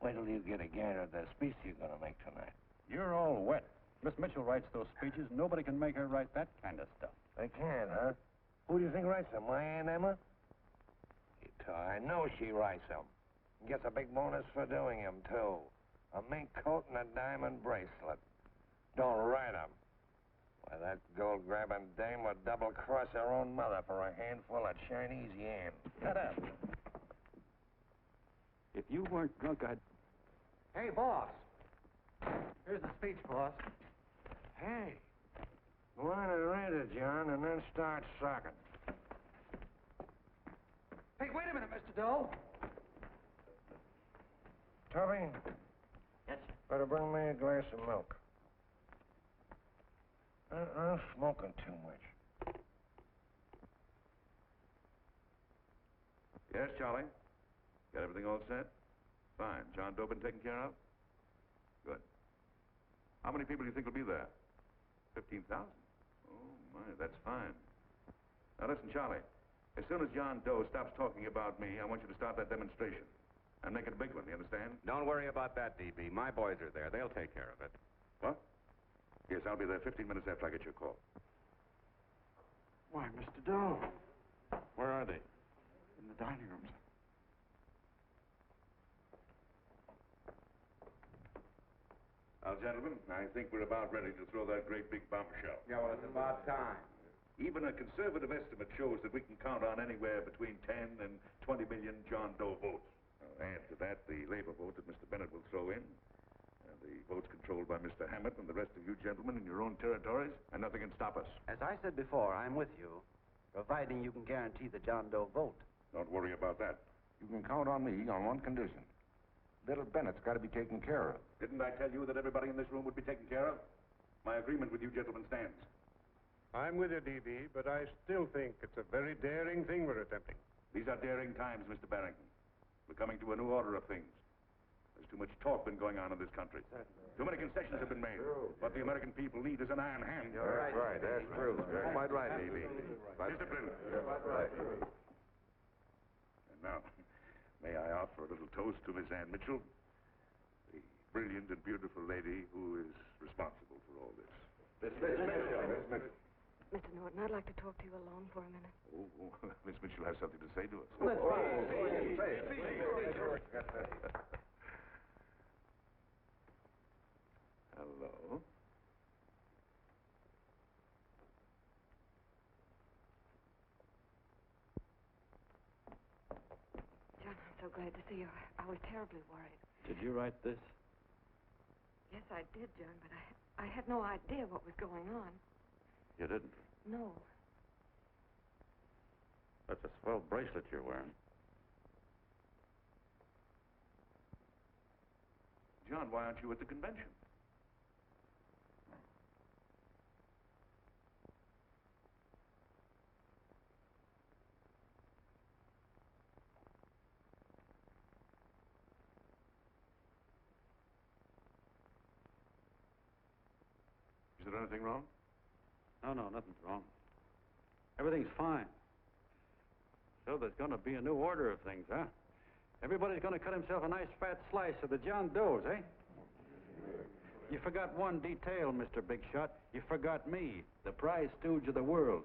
Wait till you get a gander at the speech you're going to make tonight. You're all wet. Miss Mitchell writes those speeches. Nobody can make her write that kind of stuff. They can't, huh? Who do you think writes them? My Aunt Emma? I know she writes them. And gets a big bonus for doing them, too. A mink coat and a diamond bracelet. Don't write them. Why, that gold-grabbing dame would double-cross her own mother for a handful of Chinese yen. Shut up. If you weren't drunk, I'd... Hey, boss. Here's the speech, boss. Hey. Go on and read it, John, and then start sucking. Hey, wait a minute, Mr. Doe. Tubby? Yes, sir. Better bring me a glass of milk. I'm smoking too much. Yes, Charlie? Got everything all set? Fine. John Doe been taken care of? Good. How many people do you think will be there? 15,000? Oh, my, that's fine. Now, listen, Charlie. As soon as John Doe stops talking about me, I want you to start that demonstration. And make it a big one, you understand? Don't worry about that, DB. My boys are there. They'll take care of it. What? Yes, I'll be there 15 minutes after I get your call. Why, Mr. Doe. Where are they? In the dining room, sir. Now, gentlemen, I think we're about ready to throw that great big bombshell. Yeah, well, it's about time. Even a conservative estimate shows that we can count on anywhere between 10 and 20 million John Doe votes. Add to that the labor vote that Mr. Bennett will throw in, the votes controlled by Mr. Hammett and the rest of you gentlemen in your own territories, and nothing can stop us. As I said before, I'm with you, providing you can guarantee the John Doe vote. Don't worry about that. You can count on me on one condition. Little Bennett's got to be taken care of. Didn't I tell you that everybody in this room would be taken care of? My agreement with you gentlemen stands. I'm with you, DB, but I still think it's a very daring thing we're attempting. These are daring times, Mr. Barrington. We're coming to a new order of things. There's too much talk been going on in this country. Too many concessions have been made. What the American people need is an iron hand. That's right. That's true. You're quite right, Levy. Discipline. And now, may I offer a little toast to Miss Ann Mitchell, the brilliant and beautiful lady who is responsible for all this. Mr. Norton, I'd like to talk to you alone for a minute. Oh, Miss Mitchell has something to say to us. Hello. John, I'm so glad to see you. I was terribly worried. Did you write this? Yes, I did, John, but I had no idea what was going on. You didn't? No. That's a swell bracelet you're wearing. John, why aren't you at the convention? Is there anything wrong? No, nothing's wrong. Everything's fine. So there's going to be a new order of things, huh? Everybody's going to cut himself a nice fat slice of the John Does, eh? You forgot one detail, Mr. Big Shot. You forgot me, the prize stooge of the world.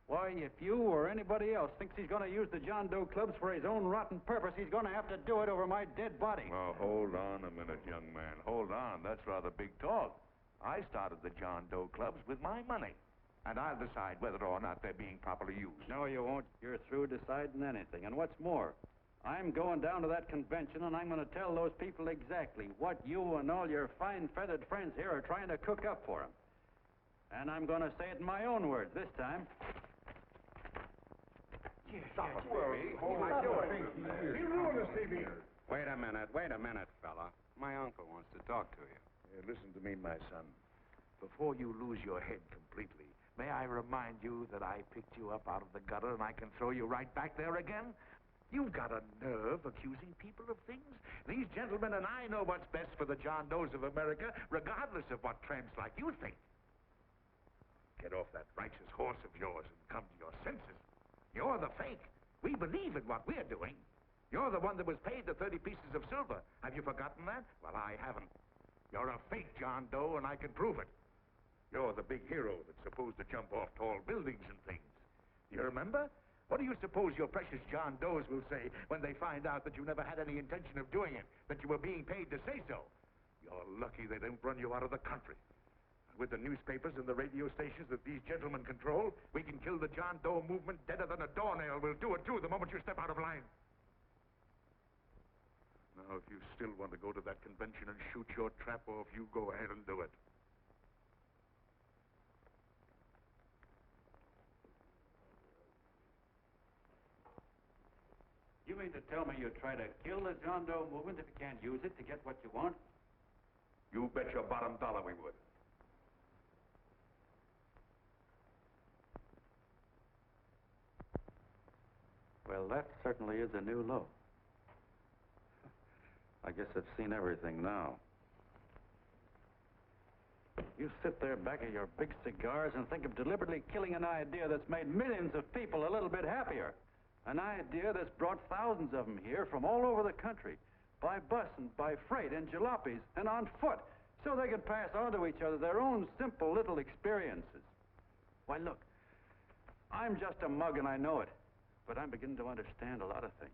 Why, if you or anybody else thinks he's going to use the John Doe clubs for his own rotten purpose, he's going to have to do it over my dead body. Oh, hold on a minute, young man. Hold on. That's rather big talk. I started the John Doe clubs with my money. And I'll decide whether or not they're being properly used. No, you won't. You're through deciding anything. And what's more, I'm going down to that convention, and I'm going to tell those people exactly what you and all your fine feathered friends here are trying to cook up for them. And I'm going to say it in my own words this time. Stop it, baby. You ruined us, TV. Wait a minute, fella. My uncle wants to talk to you. Listen to me, my son. Before you lose your head completely, may I remind you that I picked you up out of the gutter and I can throw you right back there again? You've got a nerve accusing people of things. These gentlemen and I know what's best for the John Does of America, regardless of what tramps like you think. Get off that righteous horse of yours and come to your senses. You're the fake. We believe in what we're doing. You're the one that was paid the 30 pieces of silver. Have you forgotten that? Well, I haven't. You're a fake John Doe, and I can prove it. You're the big hero that's supposed to jump off tall buildings and things. Do you remember? What do you suppose your precious John Does will say when they find out that you never had any intention of doing it, that you were being paid to say so? You're lucky they don't run you out of the country. With the newspapers and the radio stations that these gentlemen control, we can kill the John Doe movement deader than a doornail. We'll do it, too, the moment you step out of line. Now, if you still want to go to that convention and shoot your trap off, you go ahead and do it. You mean to tell me you try to kill the John Doe movement if you can't use it to get what you want? You bet your bottom dollar we would. Well, that certainly is a new low. I guess I've seen everything now. You sit there back of your big cigars and think of deliberately killing an idea that's made millions of people a little bit happier. An idea that's brought thousands of them here from all over the country, by bus and by freight and jalopies and on foot, so they could pass on to each other their own simple little experiences. Why, look, I'm just a mug and I know it, but I'm beginning to understand a lot of things.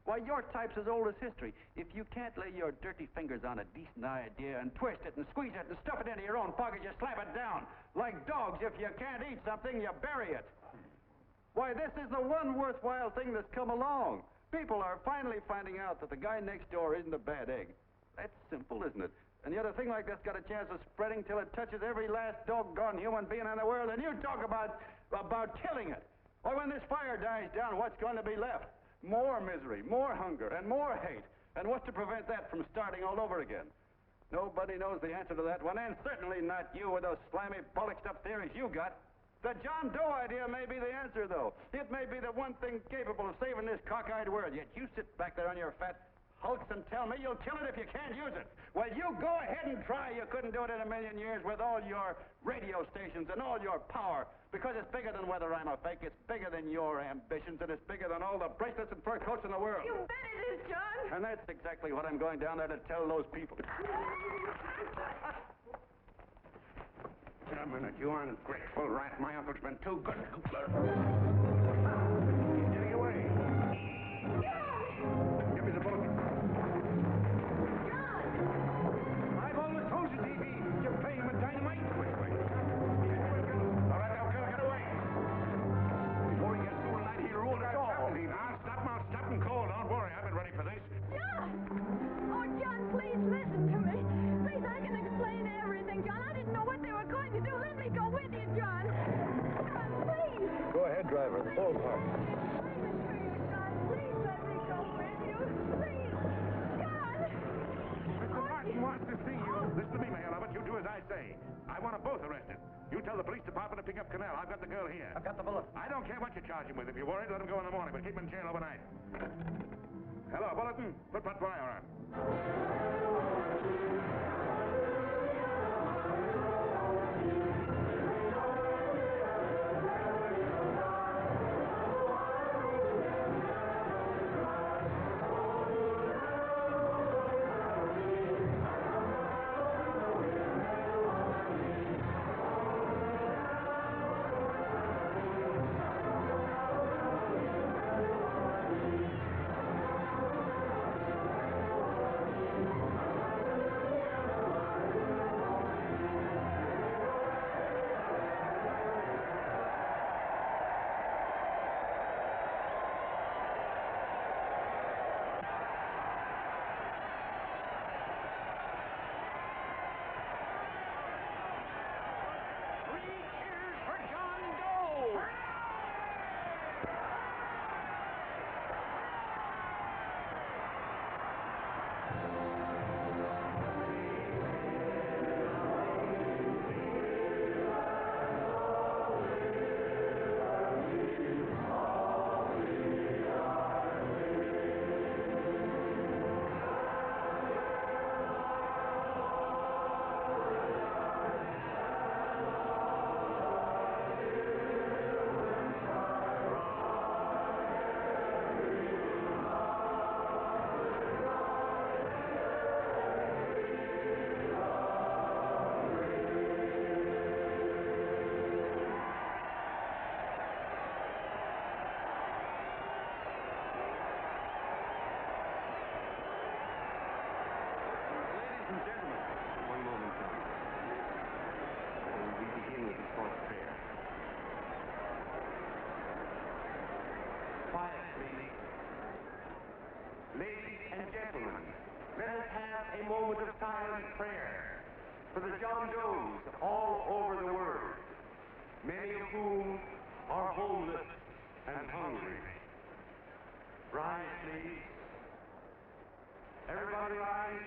Why, your type's as old as history. If you can't lay your dirty fingers on a decent idea and twist it and squeeze it and stuff it into your own pocket, you slap it down. Like dogs, if you can't eat something, you bury it. Why, this is the one worthwhile thing that's come along. People are finally finding out that the guy next door isn't a bad egg. That's simple, isn't it? And yet a thing like that's got a chance of spreading till it touches every last doggone human being in the world, and you talk about killing it. Why, when this fire dies down, what's going to be left? More misery, more hunger, and more hate. And what's to prevent that from starting all over again? Nobody knows the answer to that one, and certainly not you with those slimy, bollocked-up theories you got. The John Doe idea may be the answer, though. It may be the one thing capable of saving this cockeyed world. Yet you sit back there on your fat hulks and tell me you'll kill it if you can't use it. Well, you go ahead and try. You couldn't do it in a million years with all your radio stations and all your power. Because it's bigger than whether I'm a fake. It's bigger than your ambitions, and it's bigger than all the bracelets and fur coats in the world. You bet it is, John. And that's exactly what I'm going down there to tell those people. A minute, you ungrateful rat. My uncle's been too good. Getting away. Give me the bulletin. John! I've always told you, TV, you're playing with dynamite. Wait. All right, now, get away. Before he gets through tonight, he'll rule the door. I'll stop him cold. Don't worry, I've been ready for this. John! Oh, John, please listen to me. Please, I can explain everything, John. I didn't know what they were going to do. Let me go with you, John. John, please. Go ahead, driver. Full park. Please let me go with you. Please. John! Mr. Martin wants to see you. Listen to me, my love. You do as I say. I want them both arrested. You tell the police department to pick up Connell. I've got the girl here. I've got the bullet. I don't care what you charge him with. If you're worried, let him go in the morning, but keep him in jail overnight. Hello, Bulletin. Put wire on. Ladies and gentlemen, let us have a moment of silent prayer for the John Does all over the world, many of whom are homeless and hungry. Rise, please. Everybody rise.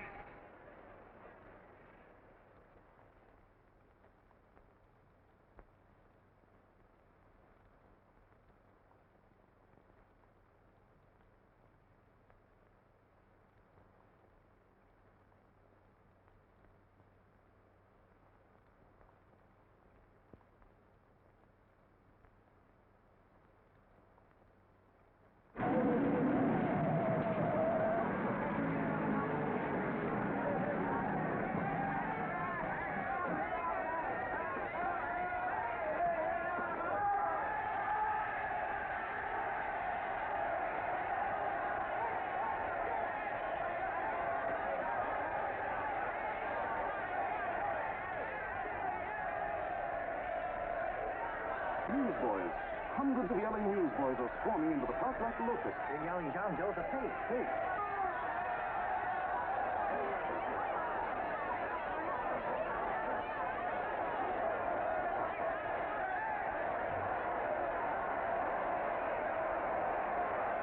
Newsboys. Hundreds of yelling newsboys are swarming into the park like locusts. They're yelling John Doe's a fake, too.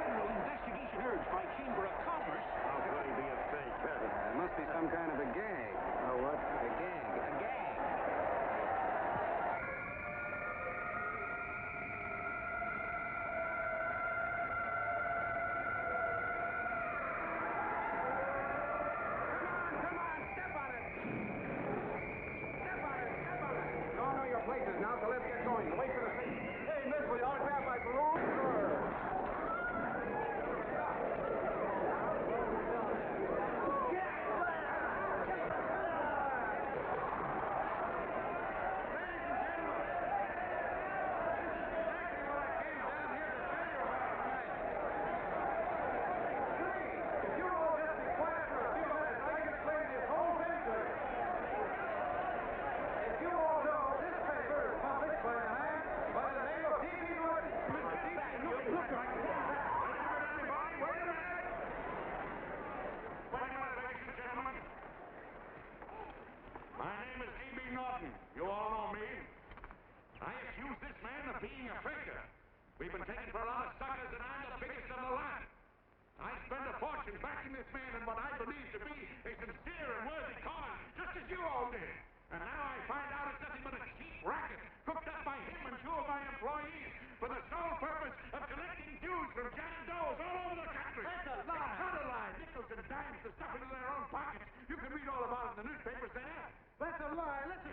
Federal investigation urged by Chamber of Commerce. How could he be a fake? It must be some kind of a gag. Or what? A gag. A gag. fortune backing this man in what I believe to be a sincere and worthy cause, just as you all did. And now I find out it's nothing but a cheap racket cooked up by him and two of my employees for the sole purpose of collecting dues from John Does all over the country. That's a lie. Not a lie. Nickels and dimes to stuff into their own pockets. You can read all about it in the newspapers there. That's a lie. Listen,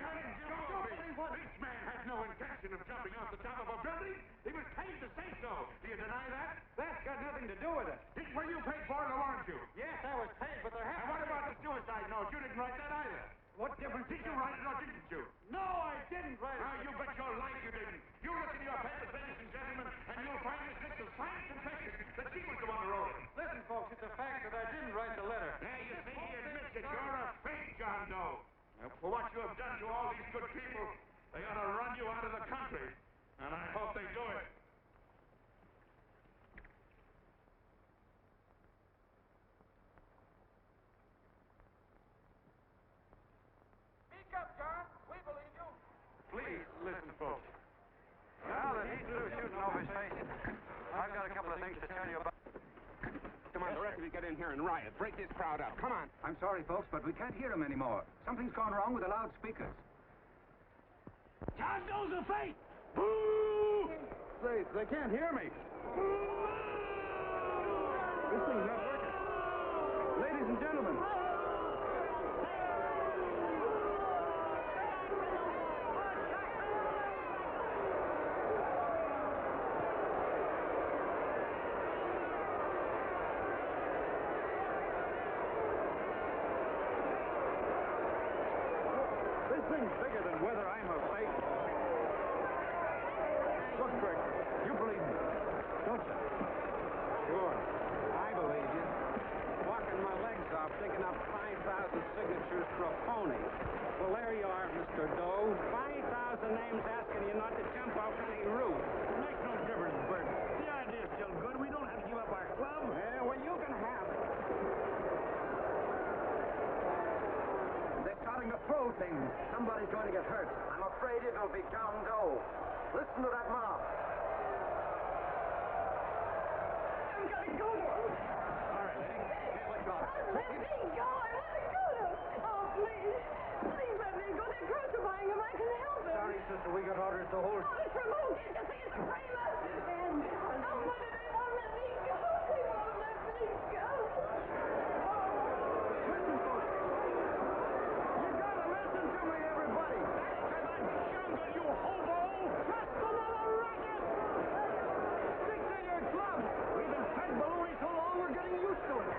This man had no intention of jumping off the top of a building. He was paid to say so. Do you deny that? That's got nothing to do with it. Were you paid for it, or weren't you? Yes, I was paid, but there And what about the suicide note? You didn't write that either. What difference Did you write it or didn't you? No, I didn't write it. Now, you bet your life you didn't. You look in your papers, ladies and gentlemen, and you'll find this list of signed confession that she was the one who wrote it. Listen, folks, it's a fact that I didn't write the letter. There you see, he admits that you're a fake John Doe. For what you have done to all these good people, they ought to run you out of the country. And I hope they do it. Speak up, John. We believe you. Please, listen, folks. Now that he's through shooting over his face, I've got a couple of things to tell you about. Come on, the rest of you get in here and riot. Break this crowd up. Come on. I'm sorry, folks, but we can't hear him anymore. Something's gone wrong with the loudspeakers. John Doe's a fake. Boo! They can't hear me. This thing's not working. Ladies and gentlemen. This thing's bigger than whether I'm a fake. Look, Bert, you believe me, don't you? Sure. I believe you. Walking my legs off, digging up 5,000 signatures for a phony. Well, there you are, Mr. Doe. 5,000 names asking you not to jump off any roof. It makes no difference, Bert. The idea's still good. We don't have to give up our club. Yeah, well, you can have it. They're starting to throw things. Somebody's going to get hurt. I'm afraid it'll be John Doe. Listen to that mob. I'm gonna go now. All right, lady. Hey, let go. Let me go. I want to go to. Oh, please. Please let me go. They're crucifying him. I can help him. Sorry, sister. We got orders to hold. Oh, it's removed. Can't you see it's a framer? And oh, why do they won't let me go? They won't let me go. Listen, folks. You gotta listen to me, everybody. That's because I'm younger, you hobo. Just another racket. Stick to your club. We've been fed baloney so long, we're getting used to it.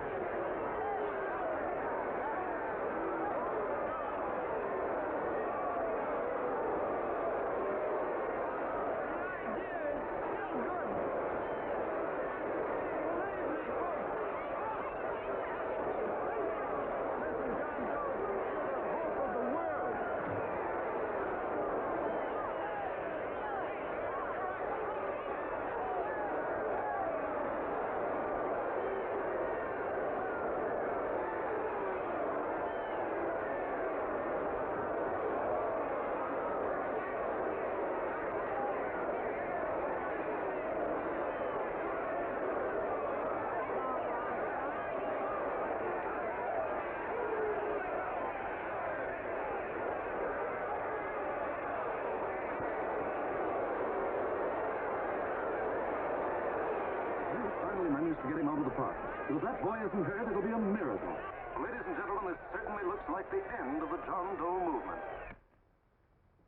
Managed to get him out of the park. If that boy isn't hurt, it'll be a miracle. Ladies and gentlemen, this certainly looks like the end of the John Doe movement.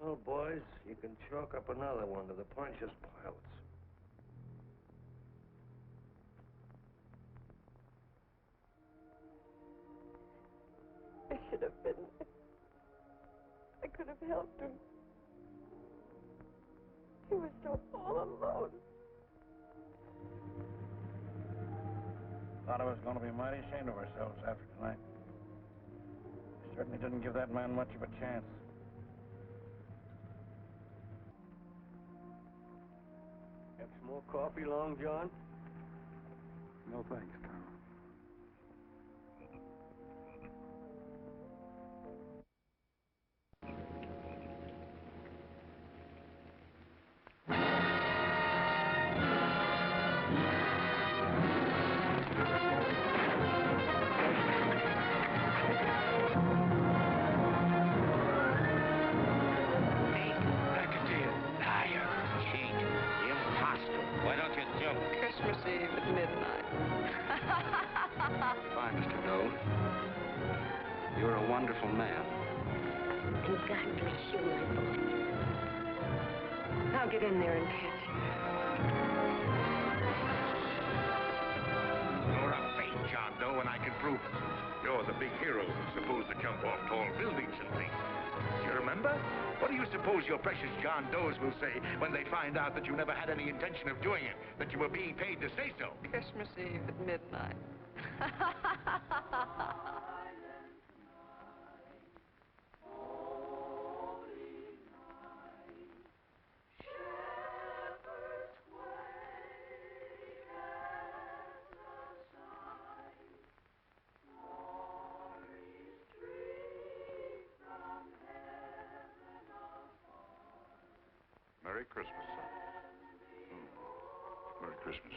Well, boys, you can chalk up another one to the Pontius Pilates. I should have been there. I could have helped him. He was so all alone. Thought I was going to be mighty ashamed of ourselves after tonight. We certainly didn't give that man much of a chance. Have some more coffee, Long John? No thanks, Carl. Eve at midnight. Goodbye, Mr. Doe. You're a wonderful man. And God bless you, my boy. I'll get in there and catch you. You're a fake John Doe, and I can prove it. You're the big hero who's supposed to jump off tall buildings and things. You remember? What do you suppose your precious John Does will say when they find out that you never had any intention of doing it, that you were being paid to say so? Christmas Eve at midnight. Merry Christmas, son. Merry Christmas.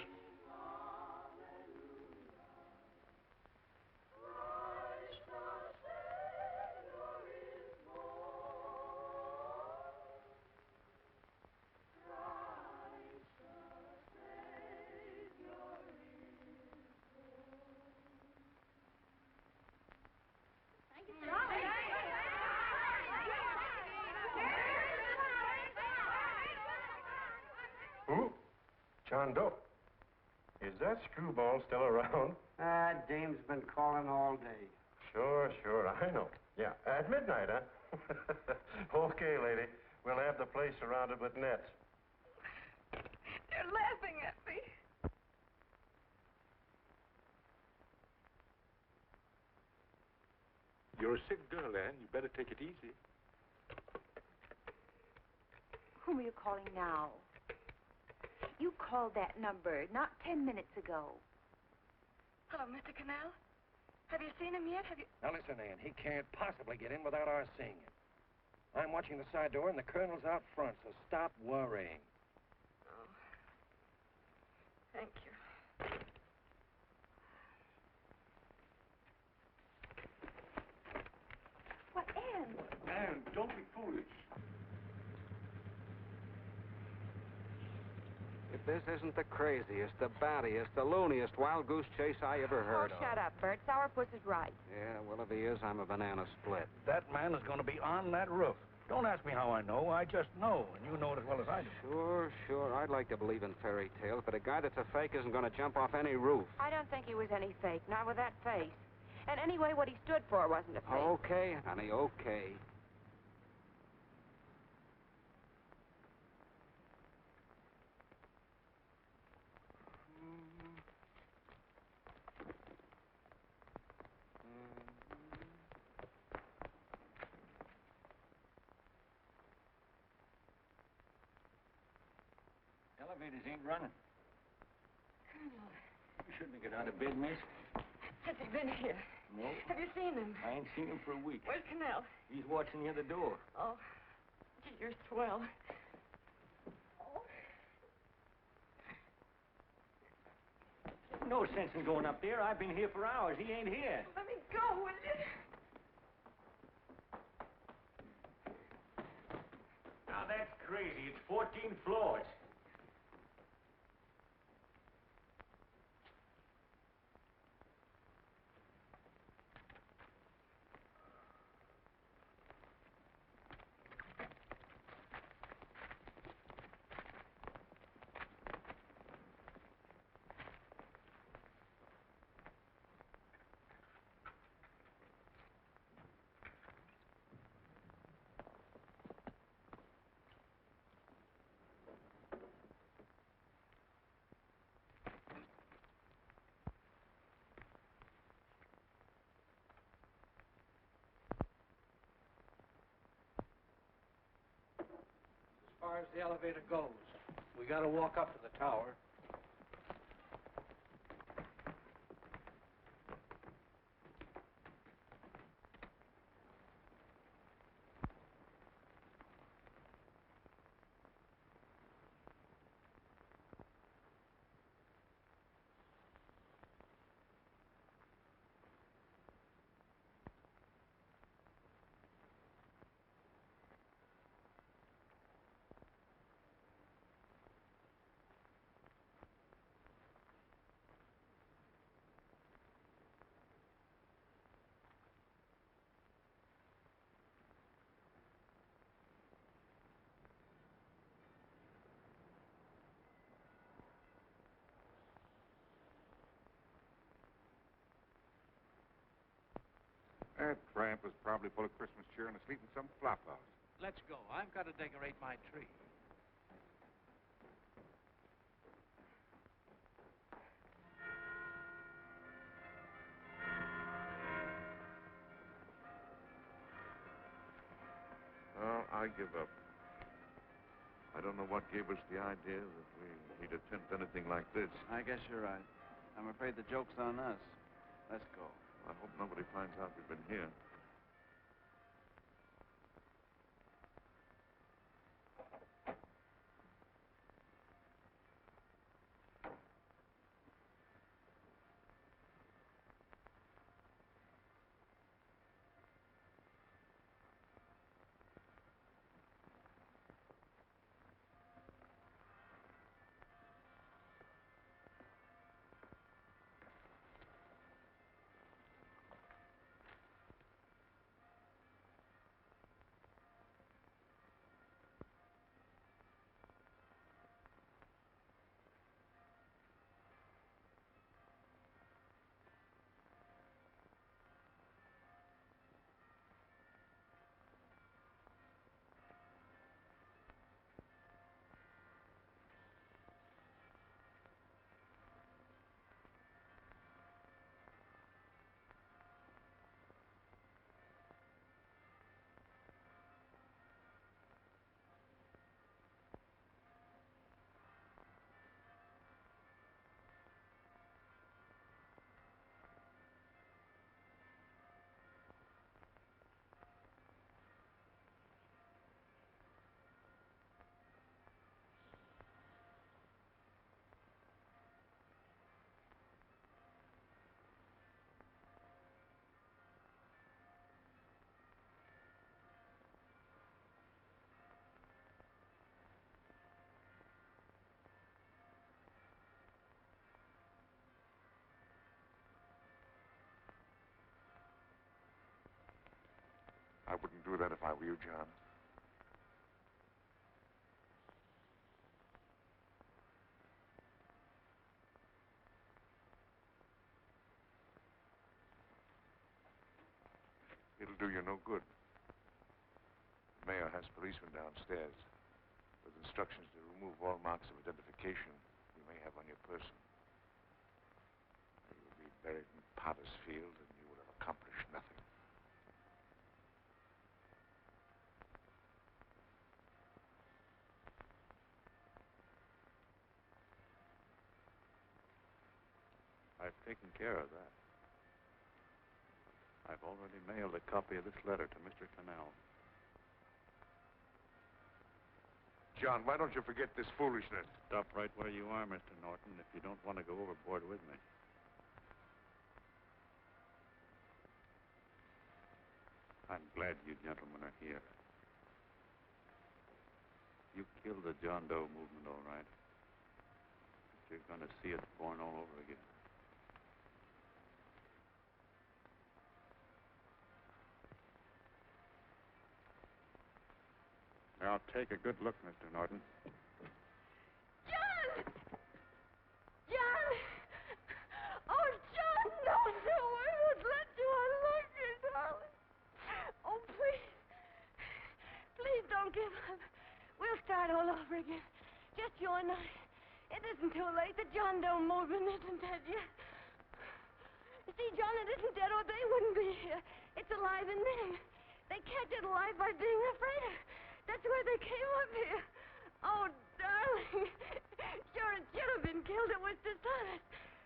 Who? John Doe. Is that screwball still around? Dame's been calling all day. Sure, I know. Yeah, at midnight, huh? Okay, lady. We'll have the place surrounded with nets. They're laughing at me. You're a sick girl, Anne. You better take it easy. Whom are you calling now? You called that number not 10 minutes ago. Hello, Mr. Connell. Have you seen him yet? Now listen, Ann, he can't possibly get in without our seeing him. I'm watching the side door, and the colonel's out front, so stop worrying. Oh. Thank you. What, Anne? Anne, don't be foolish. If this isn't the craziest, the battiest, the looniest wild goose chase I ever heard of. Shut up, Bert. Sourpuss is right. Yeah, Willoughby is. I'm a banana split. That man is going to be on that roof. Don't ask me how I know. I just know, and you know it as well as I do. Sure. I'd like to believe in fairy tales, but a guy that's a fake isn't going to jump off any roof. I don't think he was any fake, not with that face. And anyway, what he stood for wasn't a fake. Okay, honey, okay. Elevators ain't running. Colonel, You shouldn't get out of bed, miss. has he been here? No. Have you seen him? I ain't seen him for a week. Where's Connell? He's watching near the door. Oh, gee, you're swell. No sense in going up there. I've been here for hours. He ain't here. Let me go, will you? Now that's crazy. It's 14 floors. As far as the elevator goes, we gotta walk up to the tower. That tramp was probably full of Christmas cheer and asleep in some flop house. Let's go. I've got to decorate my tree. Well, I give up. I don't know what gave us the idea that we'd attempt anything like this. I guess you're right. I'm afraid the joke's on us. Let's go. I hope nobody finds out we've been here. I wouldn't do that if I were you, John. It'll do you no good. The mayor has policemen downstairs with instructions to remove all marks of identification you may have on your person. You will be buried in Potter's Field, and you will have accomplished nothing. I've taken care of that. I've already mailed a copy of this letter to Mr. Connell. John, why don't you forget this foolishness? Stop right where you are, Mr. Norton, if you don't want to go overboard with me. I'm glad you gentlemen are here. You killed the John Doe movement, all right. But you're going to see it born all over again. Now, take a good look, Mr. Norton. John! John! Oh, John, no, I won't let you unlock your darling. Oh, please. Please don't give up. We'll start all over again. Just you and I. It isn't too late. The John Doe movement isn't dead yet. You see, John, it isn't dead or they wouldn't be here. It's alive in them. They kept it alive by being afraid of. That's why they came up here. Oh, darling. Sure, it should have been killed. It was dishonest.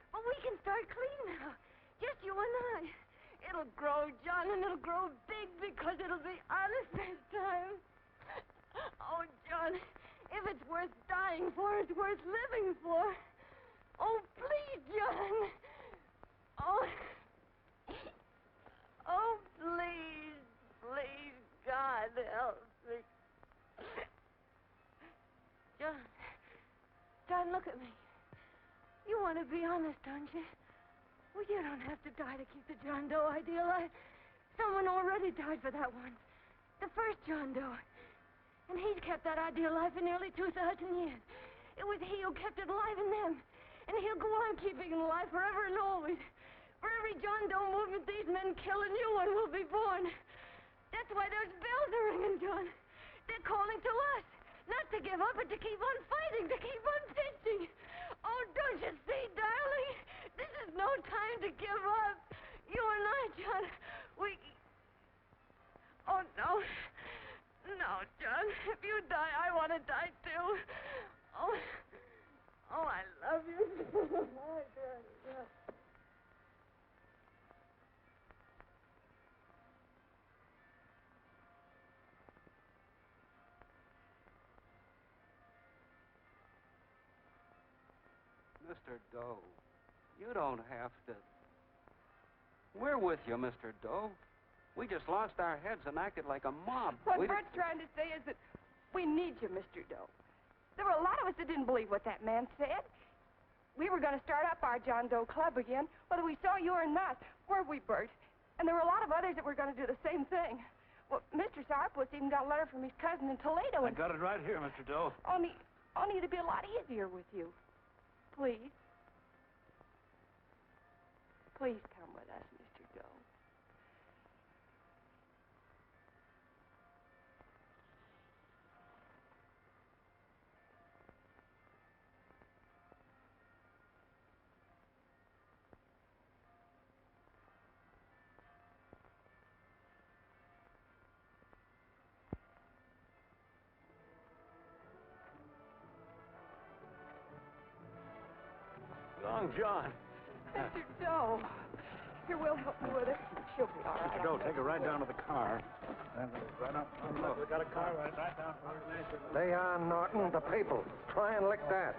But we can start clean now. Just you and I. It'll grow, John, and it'll grow big because it'll be honest this time. Oh, John, if it's worth dying for, it's worth living for. Oh, please, John. Oh. Oh, please, please, God, help me. John, look at me. You want to be honest, don't you? Well, you don't have to die to keep the John Doe idea alive. Someone already died for that one. The first John Doe. And he's kept that idea alive for nearly 2,000 years. It was he who kept it alive in them. And he'll go on keeping it alive forever and always. Forever every John Doe movement these men kill a new one will be born. That's why those bells are ringing, John. They're calling to us. Not to give up, but to keep on fighting, to keep on pitching. Oh, don't you see, darling? This is no time to give up. You and I, John, we... Oh, no. No, John. If you die, I want to die, too. Oh, I love you. Oh, God. Mr. Doe, you don't have to. We're with you, Mr. Doe. We just lost our heads and acted like a mob. What Bert's trying to say is that we need you, Mr. Doe. There were a lot of us that didn't believe what that man said. We were going to start up our John Doe Club again, whether we saw you or not. Weren't we, Bert? And there were a lot of others that were going to do the same thing. Well, Mr. Sourpuss even got a letter from his cousin in Toledo. I got it right here, Mr. Doe. Only it'd be a lot easier with you. Please. Please come with us, Mr. Doe. Long John. Mr. Doe. Here, we'll help you with it. She'll be all right. Mr. Doe, take her right down to the car. Right up. Look, we got a car right down. Lay on, Norton. The papal. Try and lick that.